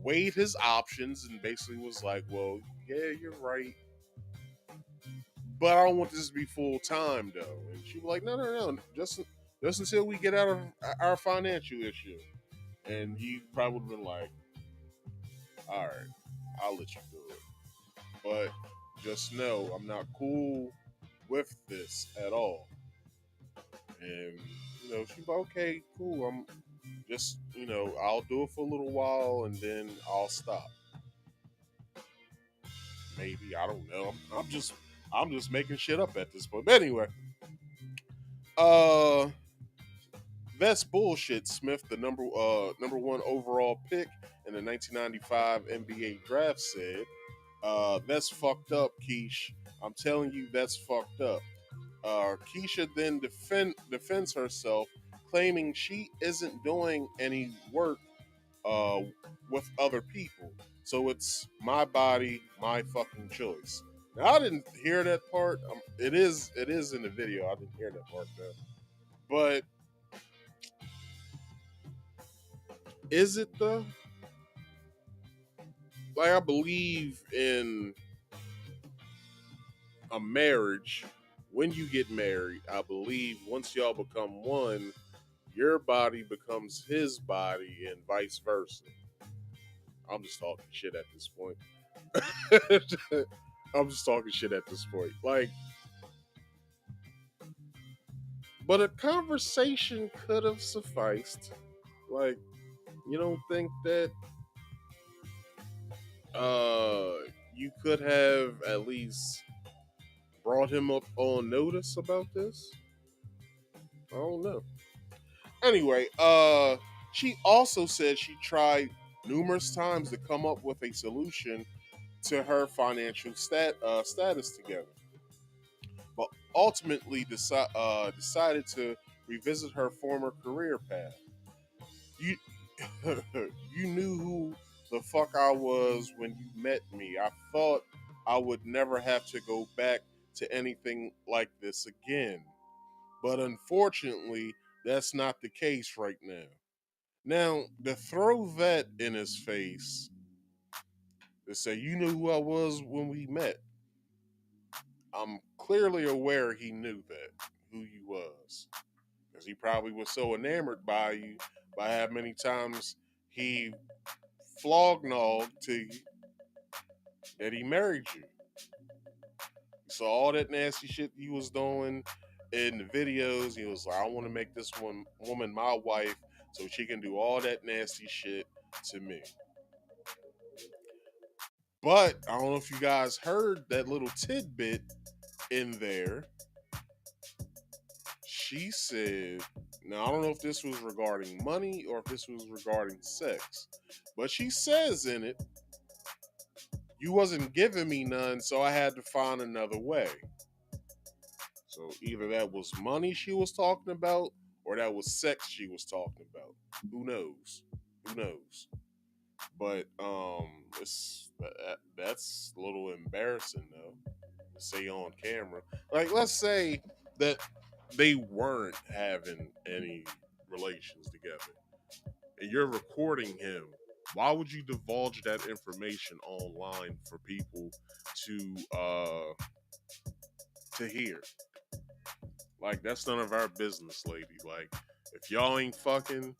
weighed his options and basically was like, well, yeah, you're right. But I don't want this to be full time though. And she was like, no. Just until we get out of our financial issue. And he probably would have been like, all right, I'll let you do it. But just know I'm not cool with this at all. And, she's like, okay, cool. I'm just, I'll do it for a little while and then I'll stop. Maybe, I don't know. I'm just making shit up at this point. But anyway, that's bullshit. Smith, the number one overall pick in the 1995 NBA draft, said, "That's fucked up, Keish. I'm telling you, that's fucked up." Keisha then defends herself, claiming she isn't doing any work with other people. So it's my body, my fucking choice. Now, I didn't hear that part. It is in the video. I didn't hear that part though. But is it though? Like, I believe in a marriage. When you get married, I believe once y'all become one, your body becomes his body and vice versa. I'm just talking shit at this point. I'm just talking shit at this point. Like, but a conversation could have sufficed. Like, you don't think that you could have at least brought him up on notice about this? I don't know. Anyway, she also said she tried numerous times to come up with a solution to her financial status together, but ultimately decided to revisit her former career path. You you knew who the fuck I was when you met me. I thought I would never have to go back to anything like this again. But unfortunately, that's not the case right now. Now, to throw that in his face, to say, you knew who I was when we met, I'm clearly aware he knew that, who you was. Because he probably was so enamored by you, by how many times he flog-gnawed to you, that he married you. So all that nasty shit he was doing in the videos, he was like, I want to make this woman my wife so she can do all that nasty shit to me. But I don't know if you guys heard that little tidbit in there. She said, now I don't know if this was regarding money or if this was regarding sex, but she says in it, you wasn't giving me none, so I had to find another way. So either that was money she was talking about, or that was sex she was talking about. Who knows? Who knows? But that's a little embarrassing though to say on camera. Like, let's say that they weren't having any relations together, and you're recording him. Why would you divulge that information online for people to hear? Like, that's none of our business, lady. Like, if y'all ain't fucking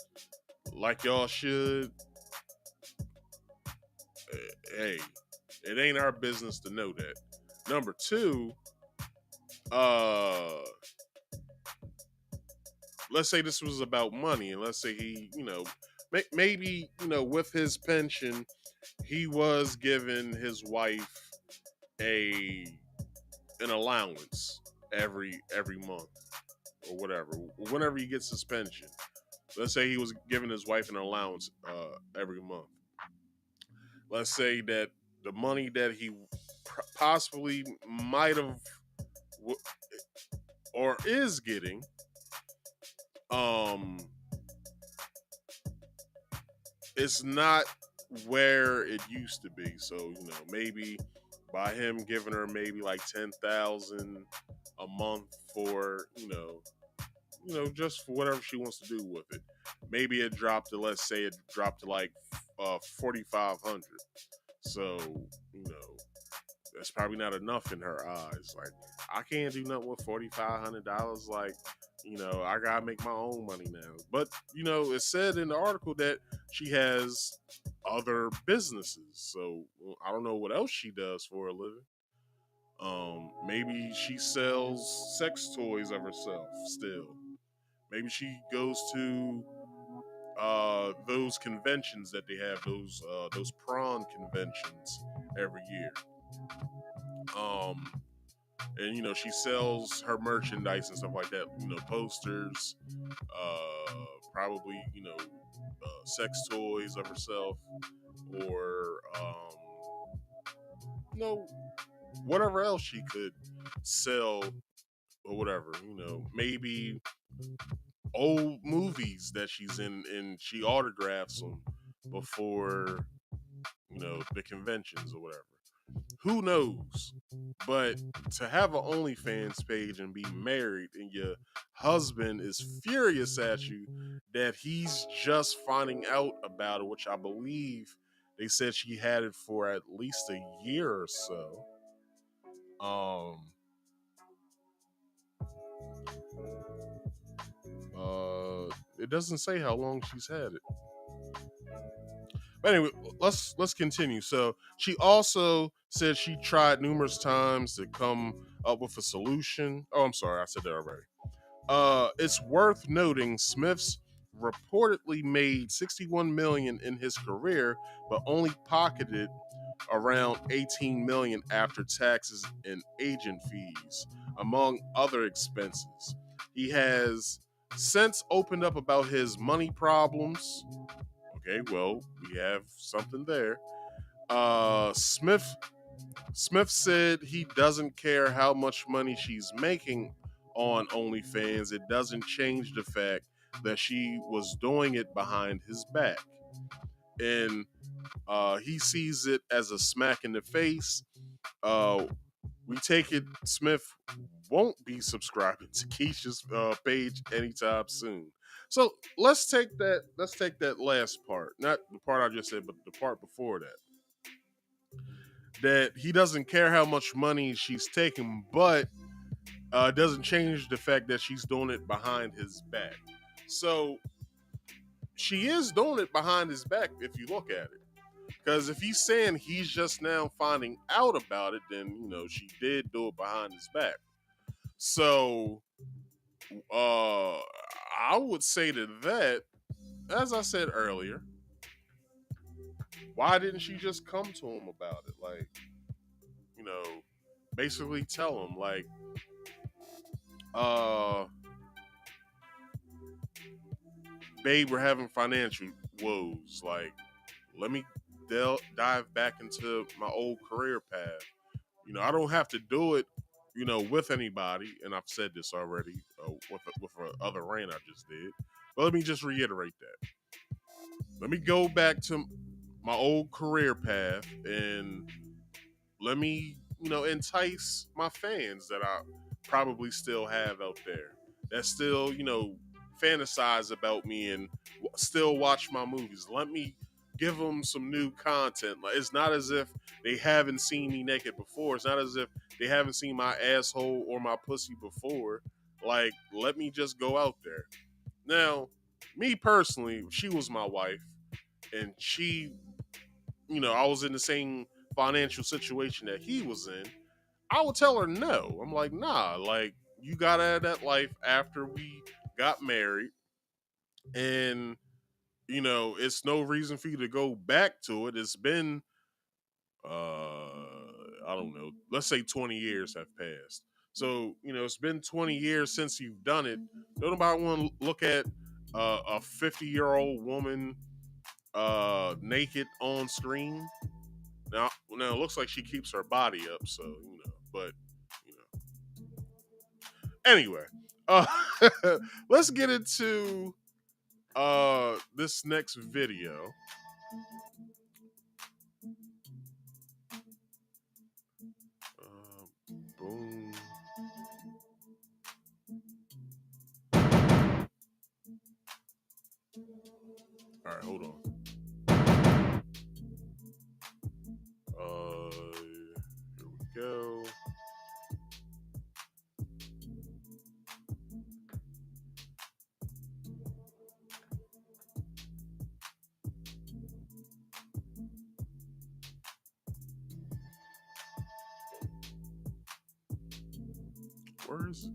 like y'all should, hey, it ain't our business to know that. Number two, let's say this was about money, and let's say he, maybe, with his pension, he was giving his wife an allowance every month or whatever, whenever he gets his pension. Let's say he was giving his wife an allowance every month. Let's say that the money that he possibly might have or is getting, it's not where it used to be. So, maybe by him giving her maybe like 10,000 a month for, just for whatever she wants to do with it. Maybe it dropped to, let's say it dropped to like 4,500. So, that's probably not enough in her eyes. Like, I can't do nothing with $4,500. Like, I gotta make my own money now. But, it said in the article that she has other businesses. So I don't know what else she does for a living. Maybe she sells sex toys of herself still. Maybe she goes to those conventions that they have, those prawn conventions every year. And she sells her merchandise and stuff like that. Posters, probably sex toys of herself, or whatever else she could sell or whatever. Maybe old movies that she's in, and she autographs them before the conventions or whatever. Who knows? But to have an OnlyFans page and be married, and your husband is furious at you that he's just finding out about it, which I believe they said she had it for at least a year or so. It doesn't say how long she's had it. But anyway, let's continue. So she also said she tried numerous times to come up with a solution. Oh, I'm sorry, I said that already. It's worth noting Smith's reportedly made $61 million in his career, but only pocketed around $18 million after taxes and agent fees, among other expenses. He has since opened up about his money problems. Okay, well, we have something there. Smith said he doesn't care how much money she's making on OnlyFans. It doesn't change the fact that she was doing it behind his back. And he sees it as a smack in the face. We take it Smith won't be subscribing to Keisha's page anytime soon. So let's take that last part, not the part I just said, but the part before that. That he doesn't care how much money she's taking, but doesn't change the fact that she's doing it behind his back. So she is doing it behind his back if you look at it. Because if he's saying he's just now finding out about it, then, she did do it behind his back. So, I would say to that, as I said earlier, why didn't she just come to him about it? Like, basically tell him, like, babe, we're having financial woes. Like, let me dive back into my old career path. I don't have to do it with anybody, and I've said this already with other rant I just did, but let me just reiterate that. Let me go back to my old career path and let me, entice my fans that I probably still have out there that still, fantasize about me and still watch my movies. Let me give them some new content. Like, it's not as if they haven't seen me naked before. It's not as if they haven't seen my asshole or my pussy before. Like, let me just go out there. Now, me personally, she was my wife and she, I was in the same financial situation that he was in, I would tell her no. I'm like, nah, like, you got out of that life after we got married, and, it's no reason for you to go back to it. It's been, I don't know, let's say 20 years have passed. So, it's been 20 years since you've done it. Don't nobody want to look at a 50-year-old woman naked on screen. Now it looks like she keeps her body up, so but anyway, let's get into this next video. Boom. All right, hold on. Here we go. Where's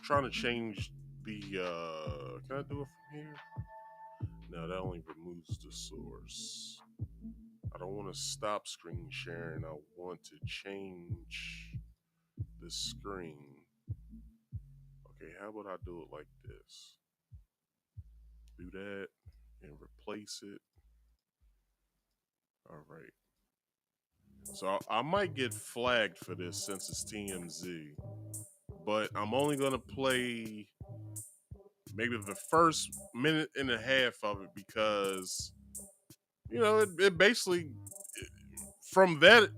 trying to change the can I do it from here? No, that only removes the source. I don't want to stop screen sharing. I want to change the screen. Okay, how about I do it like this? Do that and replace it. All right. So I might get flagged for this since it's TMZ, but I'm only gonna play maybe the first minute and a half of it because it basically from that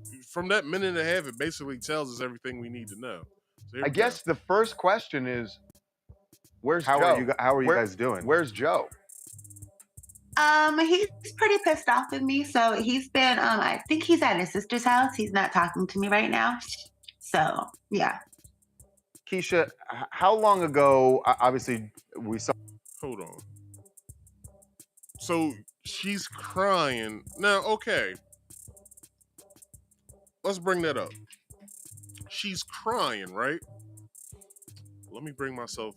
minute and a half it basically tells us everything we need to know. So I guess the first question is, where's Joe? How are you guys doing? Where's Joe? He's pretty pissed off with me. So he's been, I think he's at his sister's house. He's not talking to me right now. So yeah. Keisha, how long ago? Obviously, we saw. Hold on. So she's crying now. Okay, let's bring that up. She's crying, right? Let me bring myself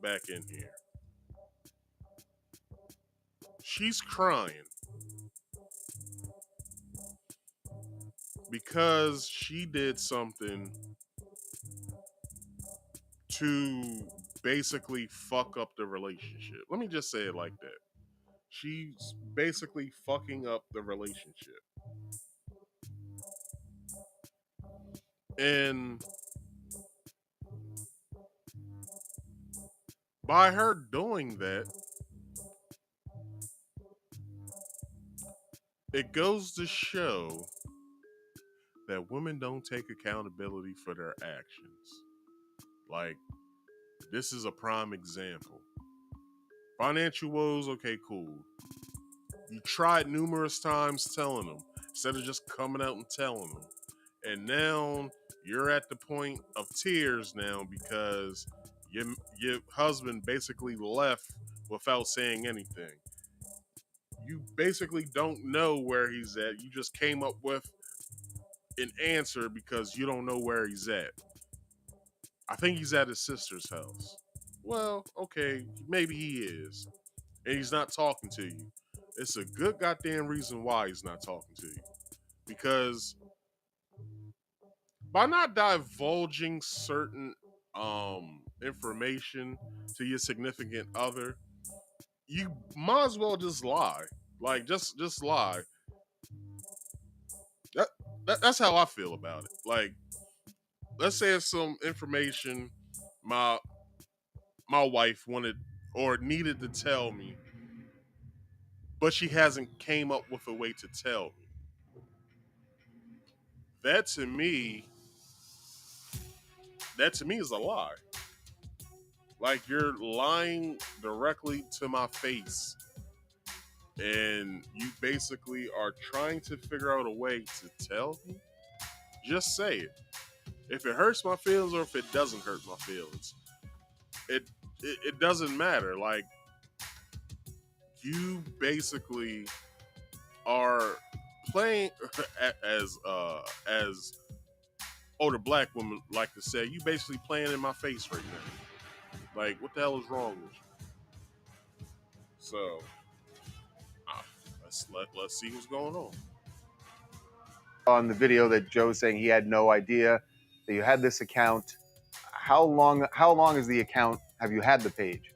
back in here. She's crying because she did something to basically fuck up the relationship. Let me just say it like that. She's basically fucking up the relationship. And by her doing that, it goes to show that women don't take accountability for their actions. Like, this is a prime example. Financial woes, okay, cool. You tried numerous times telling them instead of just coming out and telling them. And now you're at the point of tears now because your husband basically left without saying anything. You basically don't know where he's at. You just came up with an answer because you don't know where he's at. I think he's at his sister's house. Well, okay, maybe he is. And he's not talking to you. It's a good goddamn reason why he's not talking to you. Because by not divulging certain information to your significant other, you might as well just lie. Like, just lie. That's how I feel about it. Like, let's say it's some information my wife wanted or needed to tell me, but she hasn't came up with a way to tell me. That to me is a lie. Like, you're lying directly to my face, and you basically are trying to figure out a way to tell me. Just say it. If it hurts my feelings or if it doesn't hurt my feelings, it doesn't matter. Like, you basically are playing as older black women like to say, you basically playing in my face right now. Like, what the hell is wrong with you? So, let's see what's going on. On the video that Joe's saying he had no idea that you had this account. How long is the account? Have you had the page?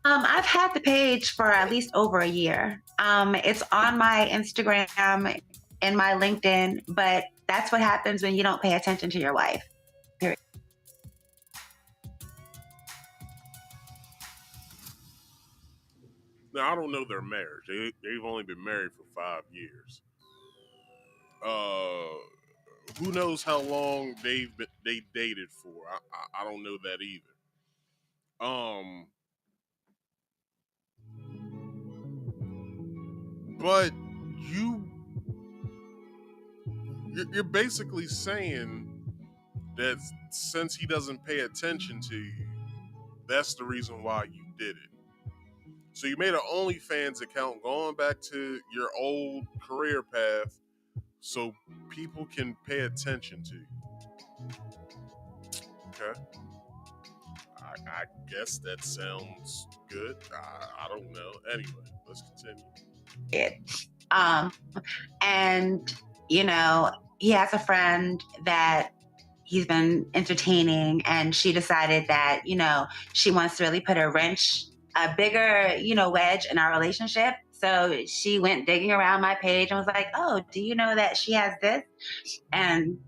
I've had the page for at least over a year. It's on my Instagram and my LinkedIn, but that's what happens when you don't pay attention to your wife. Period. Now, I don't know their marriage. They've only been married for 5 years. Who knows how long they dated for? I don't know that either. But you're basically saying that since he doesn't pay attention to you, that's the reason why you did it. So you made an OnlyFans account going back to your old career path so people can pay attention to you. Okay. I guess that sounds good. I don't know. Anyway, let's continue. And, you know, he has a friend that he's been entertaining, and she decided that, you know, she wants to really put a bigger, you know, wedge in our relationship. So she went digging around my page and was like, oh, do you know that she has this? And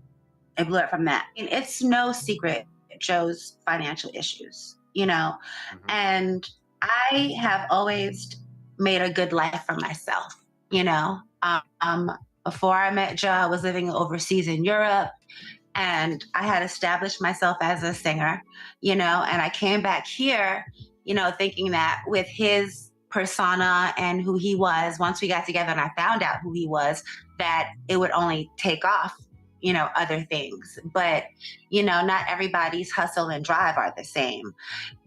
it blew up from that. And it's no secret Joe's financial issues, you know, and I have always made a good life for myself, you know. Before I met Joe, I was living overseas in Europe, and I had established myself as a singer, you know, and I came back here, you know, thinking that with his persona and who he was, once we got together and I found out who he was, that it would only take off, you know, other things. But, you know, not everybody's hustle and drive are the same.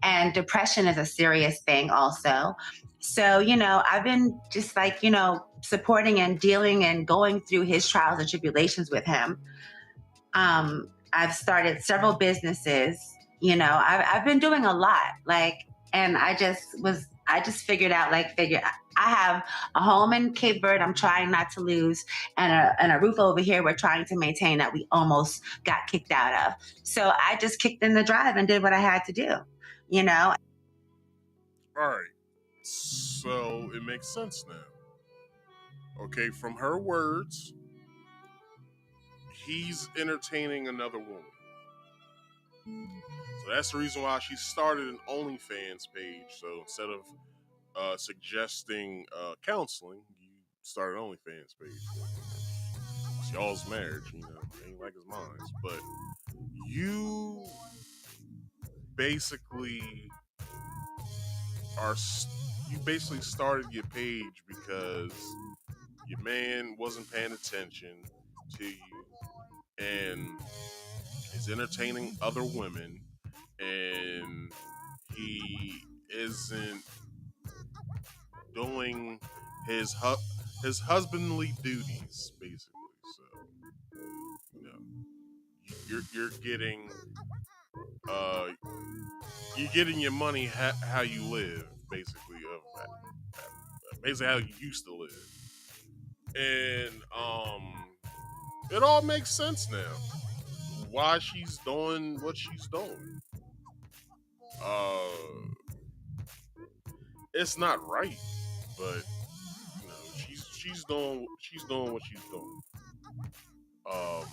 And depression is a serious thing also. So, you know, I've been just like, you know, supporting and dealing and going through his trials and tribulations with him. I've started several businesses, you know, I've been doing a lot, like, and I just figured out, I have a home in Cape Verde I'm trying not to lose, and a roof over here we're trying to maintain that we almost got kicked out of. So I just kicked in the drive and did what I had to do, you know? All right. So it makes sense now. Okay, from her words, he's entertaining another woman. So that's the reason why she started an OnlyFans page. So instead of suggesting counseling, you started an OnlyFans page. It's y'all's marriage, you know, ain't like it's mine. But you basically started your page because your man wasn't paying attention to you and is entertaining other women, and he isn't doing his husbandly duties, basically. So, you know, you're getting your money how you live, basically, basically how you used to live. And it all makes sense now why she's doing what she's doing. it's not right, but you know, she's doing what she's doing. Um,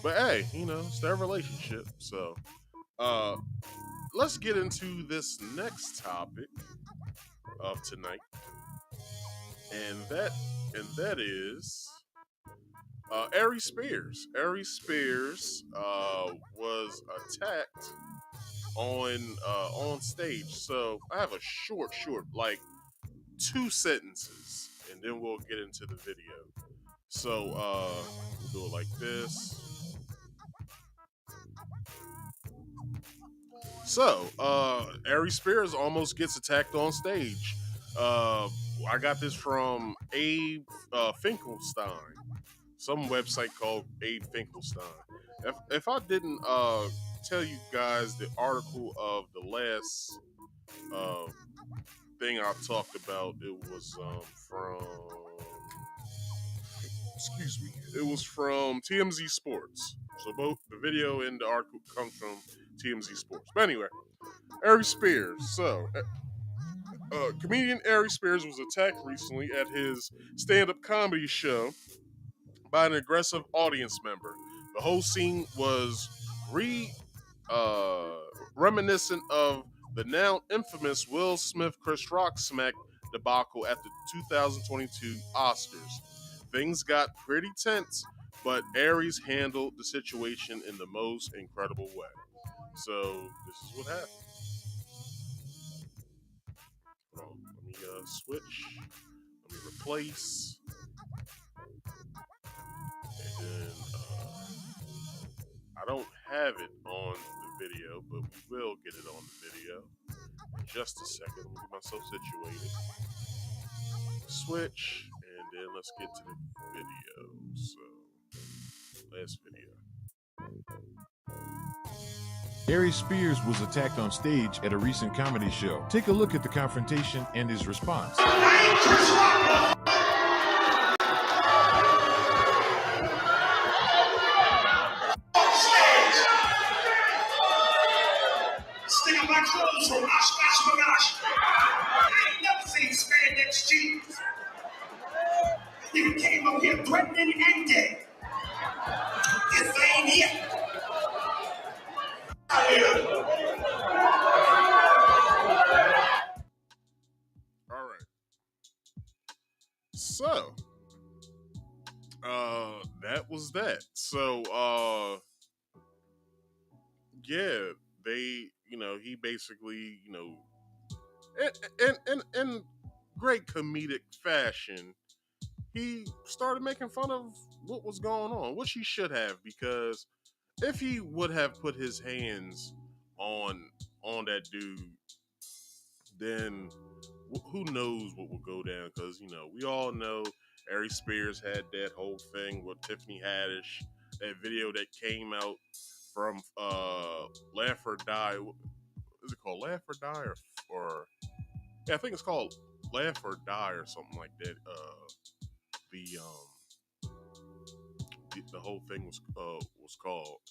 but hey, you know, it's their relationship. So let's get into this next topic of tonight, and that is Aries Spears. Aries Spears was attacked on stage. So I have a short, like 2 sentences, and then we'll get into the video. So we'll do it like this. So Aries Spears almost gets attacked on stage. I got this from Abe Finkelstein, some website called Abe Finkelstein. If I didn't tell you guys the article of the last thing I talked about, it was from, excuse me, it was from TMZ Sports. So both the video and the article comes from TMZ Sports. But anyway, Aries Spears. So comedian Aries Spears was attacked recently at his stand-up comedy show by an aggressive audience member. The whole scene was reminiscent of the now infamous Will Smith Chris Rock smack debacle at the 2022 Oscars. Things got pretty tense, but Aries handled the situation in the most incredible way. So this is what happened. Let me switch. Let me replace. And then I don't have it on the video, but we will get it on the video in just a second. Let me get myself situated. Switch, and then let's get to the video. So, last video. Aries Spears was attacked on stage at a recent comedy show. Take a look at the confrontation and his response. Stealing my clothes from Oshkosh. I ain't never seen spandex jeans. You came up here threatening and dead. This ain't it. All right. So, that was that. So, yeah, they, you know, he basically, you know, in great comedic fashion, he started making fun of what was going on, which he should have, because if he would have put his hands on that dude, then who knows what will go down? Because, you know, we all know Aries Spears had that whole thing with Tiffany Haddish, that video that came out from Laugh or Die. Is it called Laugh or Die, or yeah, I think it's called Laugh or Die or something like that. The whole thing was called,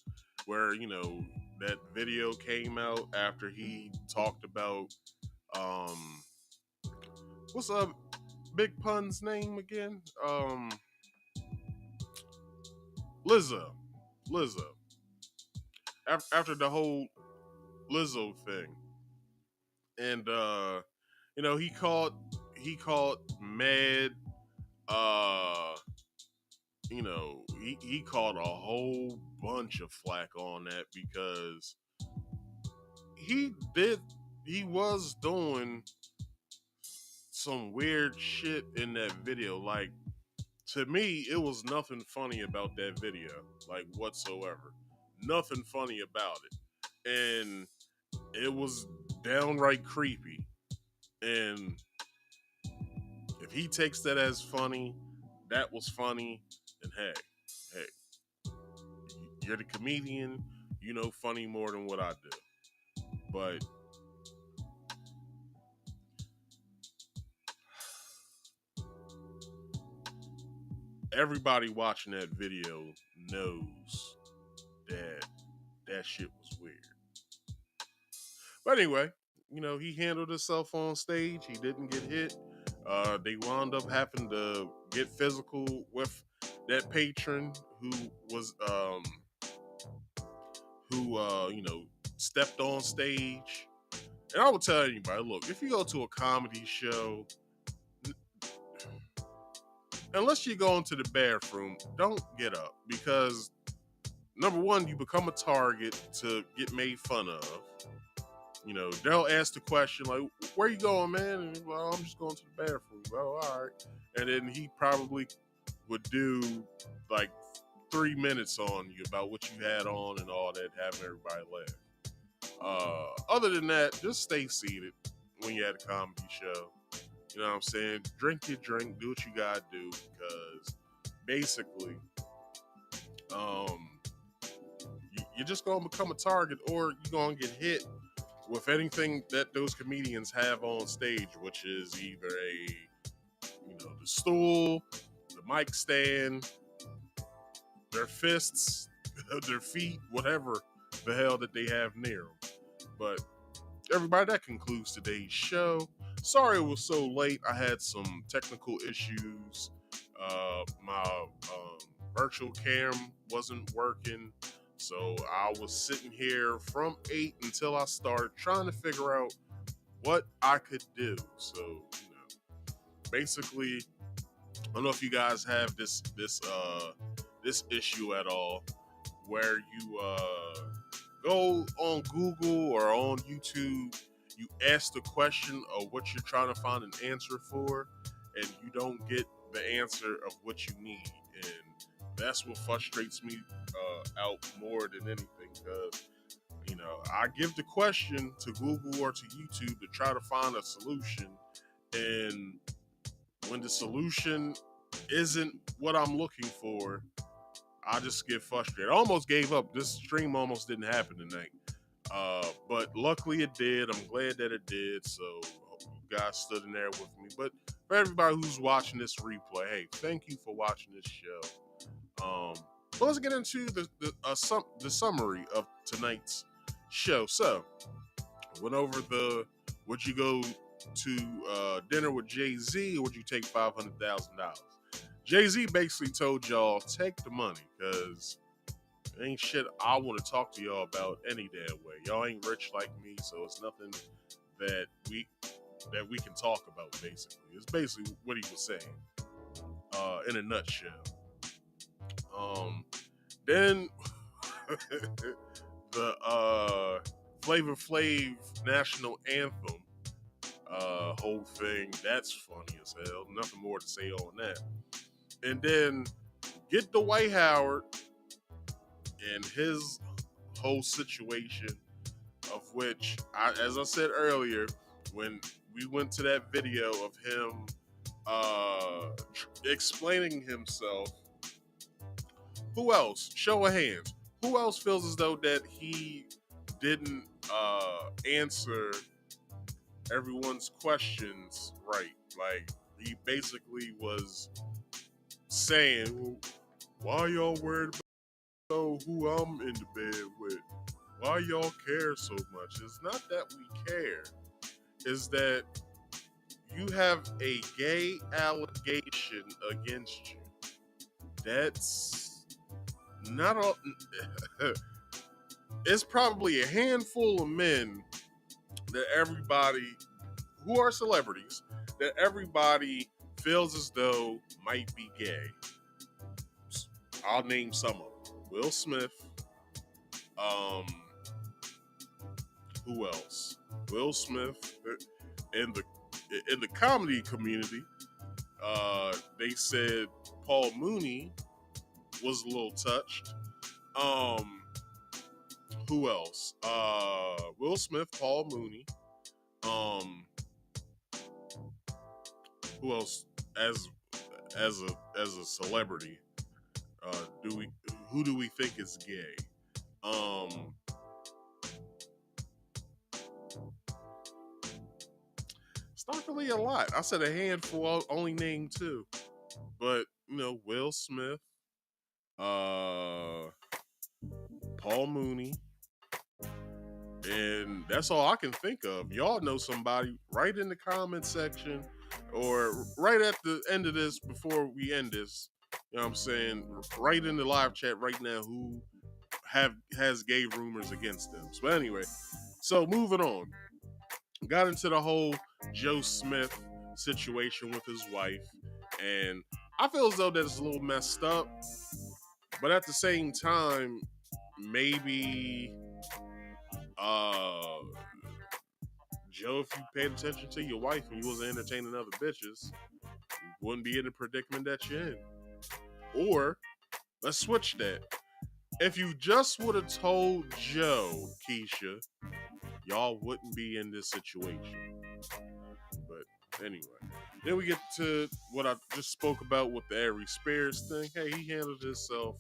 where, you know, that video came out after he talked about what's Big Pun's name again? Lizzo. After the whole Lizzo thing, and you know, he called mad. You know, he caught a whole bunch of flack on that, because he was doing some weird shit in that video. Like, to me, it was nothing funny about that video, like, whatsoever. Nothing funny about it. And it was downright creepy. And if he takes that as funny, that was funny, then hey, you're the comedian, you know funny more than what I do. But everybody watching that video knows that shit was weird. But anyway, he handled himself on stage. He didn't get hit. They wound up having to get physical with that patron who was stepped on stage. And I would tell anybody, look, if you go to a comedy show, unless you go into the bathroom, don't get up, because number one, you become a target to get made fun of. They'll ask the question like, "Where you going, man?" And, "Well, I'm just going to the bathroom." "Oh, all right." And then he probably would do like 3 minutes on you about what you had on and all that, having everybody laugh. Other than that, just stay seated when you're at a comedy show. You know what I'm saying? Drink your drink, do what you gotta do, because basically, you're just gonna become a target, or you're gonna get hit with anything that those comedians have on stage, which is either the stool, the mic stand, their fists, their feet, whatever the hell that they have near them. But everybody, that concludes today's show. Sorry it was so late. I had some technical issues. My virtual cam wasn't working. So I was sitting here from 8 until I started trying to figure out what I could do. So, basically, I don't know if you guys have this issue at all, where you go on Google or on YouTube, you ask the question of what you're trying to find an answer for, and you don't get the answer of what you need. And that's what frustrates me out more than anything, because I give the question to Google or to YouTube to try to find a solution, and when the solution isn't what I'm looking for, I just get frustrated. I almost gave up. This stream almost didn't happen tonight, but luckily it did. I'm glad that it did. So I hope you guys stood in there with me. But for everybody who's watching this replay, hey, thank you for watching this show. But let's get into the summary of tonight's show. So, went over would you go to dinner with Jay-Z, or would you take $500,000? Jay-Z basically told y'all, take the money, because it ain't shit I want to talk to y'all about any damn way. Y'all ain't rich like me, so it's nothing that we can talk about, basically. It's basically what he was saying in a nutshell. Then the Flavor Flav national anthem whole thing, that's funny as hell. Nothing more to say on that. And then get Dwight Howard and his whole situation, of which, as I said earlier, when we went to that video of him explaining himself, who else? Show of hands. Who else feels as though that he didn't answer everyone's questions right? Like, he basically was saying, why y'all worried about who I'm in the bed with? Why y'all care so much? It's not that we care. It's that you have a gay allegation against you. That's not all. It's probably a handful of men that everybody, who are celebrities, that everybody feels as though might be gay. I'll name some of them. Will Smith. Who else? Will Smith. In the comedy community, they said Paul Mooney was a little touched. Who else? Will Smith, Paul Mooney. Who else as a celebrity? Who do we think is gay? It's not really a lot. I said a handful. I'll only name 2, but Will Smith, Paul Mooney, And that's all I can think of. Y'all know somebody, write in the comment section or right at the end of this, before we end this, you know what I'm saying, right in the live chat right now who has gay rumors against them. So anyway, so moving on. Got into the whole Joe Smith situation with his wife, and I feel as though that's a little messed up, but at the same time, maybe Joe, if you paid attention to your wife and you wasn't entertaining other bitches, you wouldn't be in the predicament that you're in. Or let's switch that. If you just would have told Joe, Keisha, y'all wouldn't be in this situation. But anyway, then we get to what I just spoke about with the Aries Spears thing. Hey, he handled himself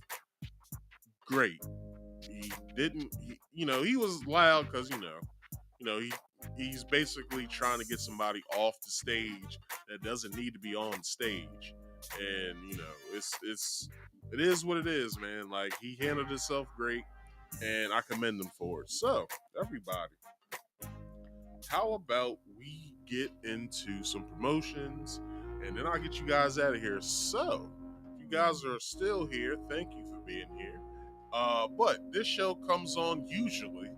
great. He didn't, he was loud because, he's basically trying to get somebody off the stage that doesn't need to be on stage. And, it is what it is, man. Like, he handled himself great, and I commend him for it. So, everybody, how about we get into some promotions, and then I'll get you guys out of here. So, if you guys are still here, thank you for being here. But this show comes on usually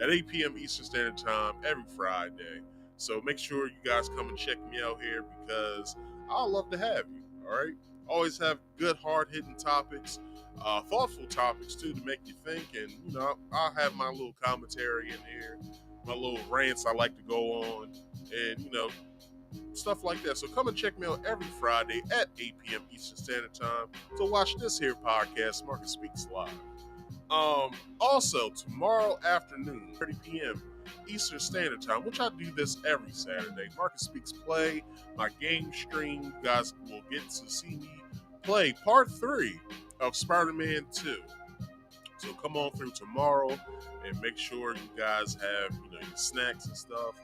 at 8 p.m. Eastern Standard Time every Friday. So make sure you guys come and check me out here because I'd love to have you, all right? Always have good, hard-hitting topics, thoughtful topics, too, to make you think. And, I'll have my little commentary in here, my little rants I like to go on, and, stuff like that. So come and check me out every Friday at 8 p.m. Eastern Standard Time to watch this here podcast, Marcus Speaks Live. Also, tomorrow afternoon, 30 p.m. Eastern Standard Time, which I do this every Saturday, Marcus Speaks Play, my game stream. You guys will get to see me play part 3 of Spider-Man 2. So come on through tomorrow and make sure you guys have, your snacks and stuff.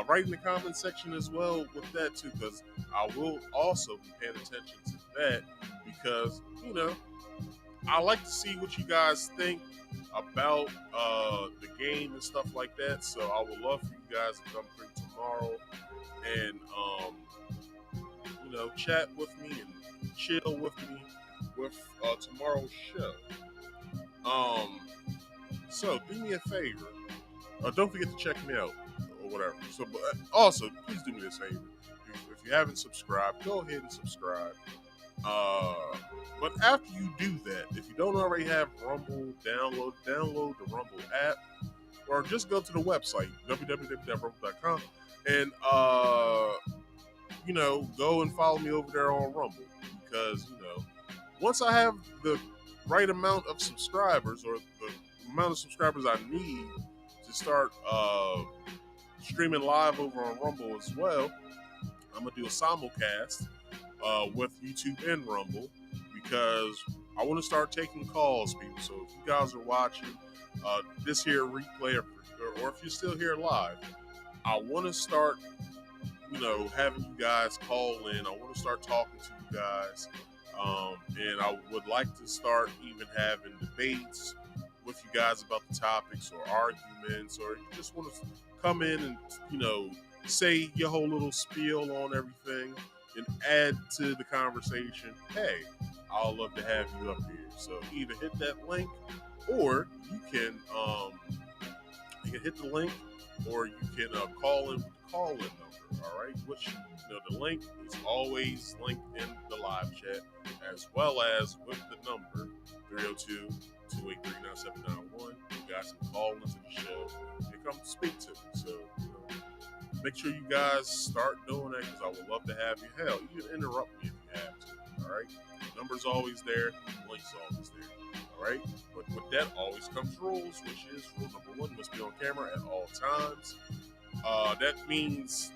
Write in the comment section as well with that too, because I will also be paying attention to that because, I like to see what you guys think about the game and stuff like that. So I would love for you guys to come through tomorrow and, chat with me and chill with me with tomorrow's show. So do me a favor. Don't forget to check me out or whatever. So, but also, please do me this favor. If you haven't subscribed, go ahead and subscribe. But after you do that, if you don't already have Rumble, download the Rumble app, or just go to the website www.rumble.com and go and follow me over there on Rumble because once I have the right amount of subscribers or the amount of subscribers I need to start streaming live over on Rumble as well, I'm gonna do a simulcast with YouTube and Rumble because I want to start taking calls, people. So if you guys are watching this here replay or if you're still here live, I want to start, having you guys call in. I want to start talking to you guys, and I would like to start even having debates with you guys about the topics or arguments, or you just want to come in and say your whole little spiel on everything and add to the conversation. Hey, I'll love to have you up here. So either hit that link, or you can hit the link, or you can call in with the call-in number. All right, which the link is always linked in the live chat, as well as with the number 302-283-9791. You guys can call into the show and come speak to me. So make sure you guys start doing that because I would love to have you. Hell, you can interrupt me if you have to. All right, the number's always there, the link's always there. All right, but with that always comes rules, which is rule number 1: must be on camera at all times. That means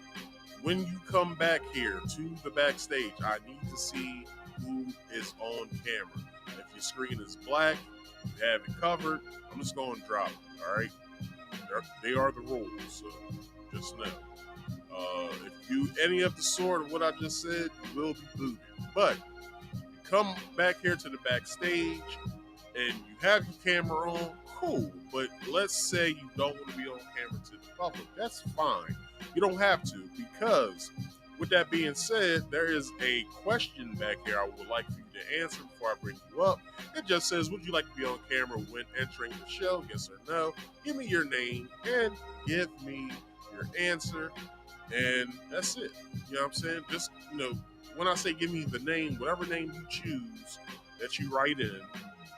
when you come back here to the backstage, I need to see who is on camera. If your screen is black, you have it covered, I'm just going to drop it, all right? They are the rules, so just know. If you do any of the sort of what I just said, you will be booted. But you come back here to the backstage and you have your camera on, cool. But let's say you don't want to be on camera to the public. That's fine. You don't have to, because with that being said, there is a question back here I would like for you to answer before I bring you up. It just says, would you like to be on camera when entering the show? Yes or no? Give me your name and give me your answer. And that's it. You know what I'm saying? Just, when I say give me the name, whatever name you choose that you write in,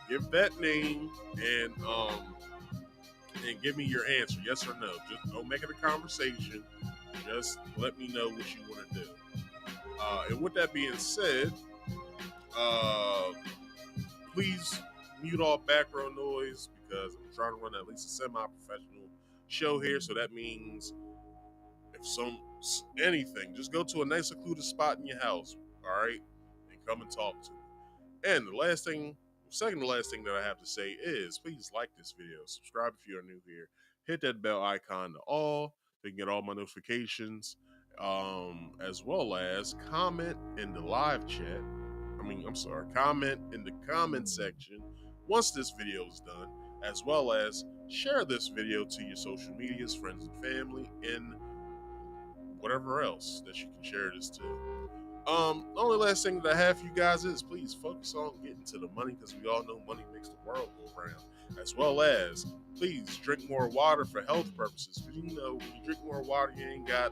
give that name and give me your answer, yes or no. Just don't make it a conversation. Just let me know what you want to do. And with that being said, please mute all background noise, because I'm trying to run at least a semi-professional show here. So that means if anything, just go to a nice secluded spot in your house, all right, and come and talk to me. And second to last thing that I have to say is, please like this video, subscribe if you are new here, hit that bell icon to all, so you can get all my notifications, as well as comment in the live chat. Comment in the comment section once this video is done, as well as share this video to your social medias, friends and family, and whatever else that you can share this to. The only last thing that I have for you guys is, please focus on getting to the money, because we all know money makes the world go round. As well as, please drink more water for health purposes. Because when you drink more water, you ain't got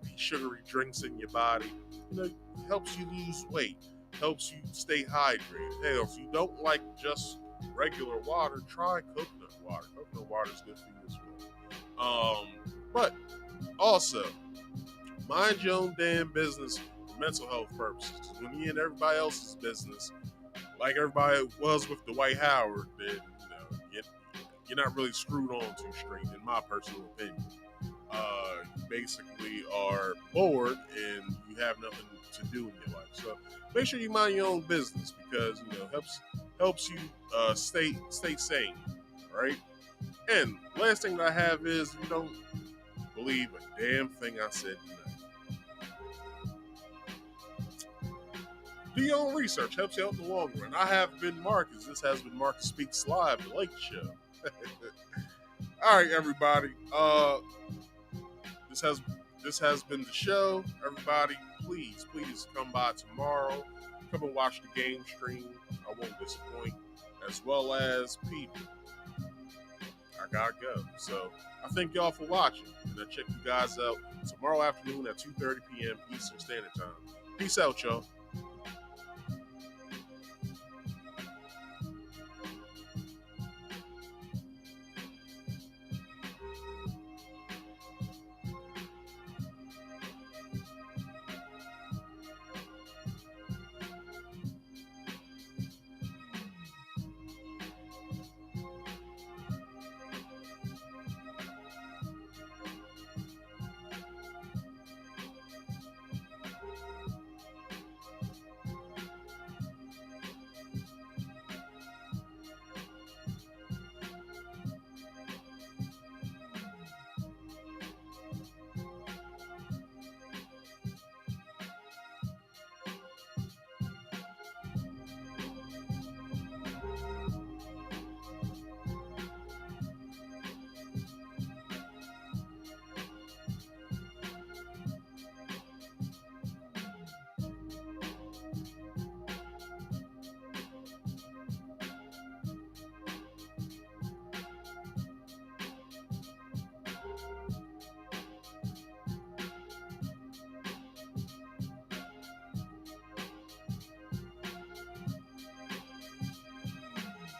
these sugary drinks in your body. It helps you lose weight, helps you stay hydrated. Hell, if you don't like just regular water, try coconut water. Coconut water is good for you as well. But also, mind your own damn business for mental health purposes. When you're in everybody else's business, like everybody was with Dwight Howard, then you're not really screwed on too straight, in my personal opinion. You basically are bored and you have nothing to do in your life. So make sure you mind your own business, because helps you stay sane, right? And last thing that I have is, you don't believe a damn thing I said tonight. Do your own research. Helps you out in the long run. I have been Marcus. This has been Marcus Speaks Live, the Late Show. All right, everybody. This has been the show. Everybody, please come by tomorrow. Come and watch the game stream. I won't disappoint. As well as people. I gotta go. So I thank y'all for watching, and I'll check you guys out tomorrow afternoon at 2:30 p.m. Eastern Standard Time. Peace out, y'all.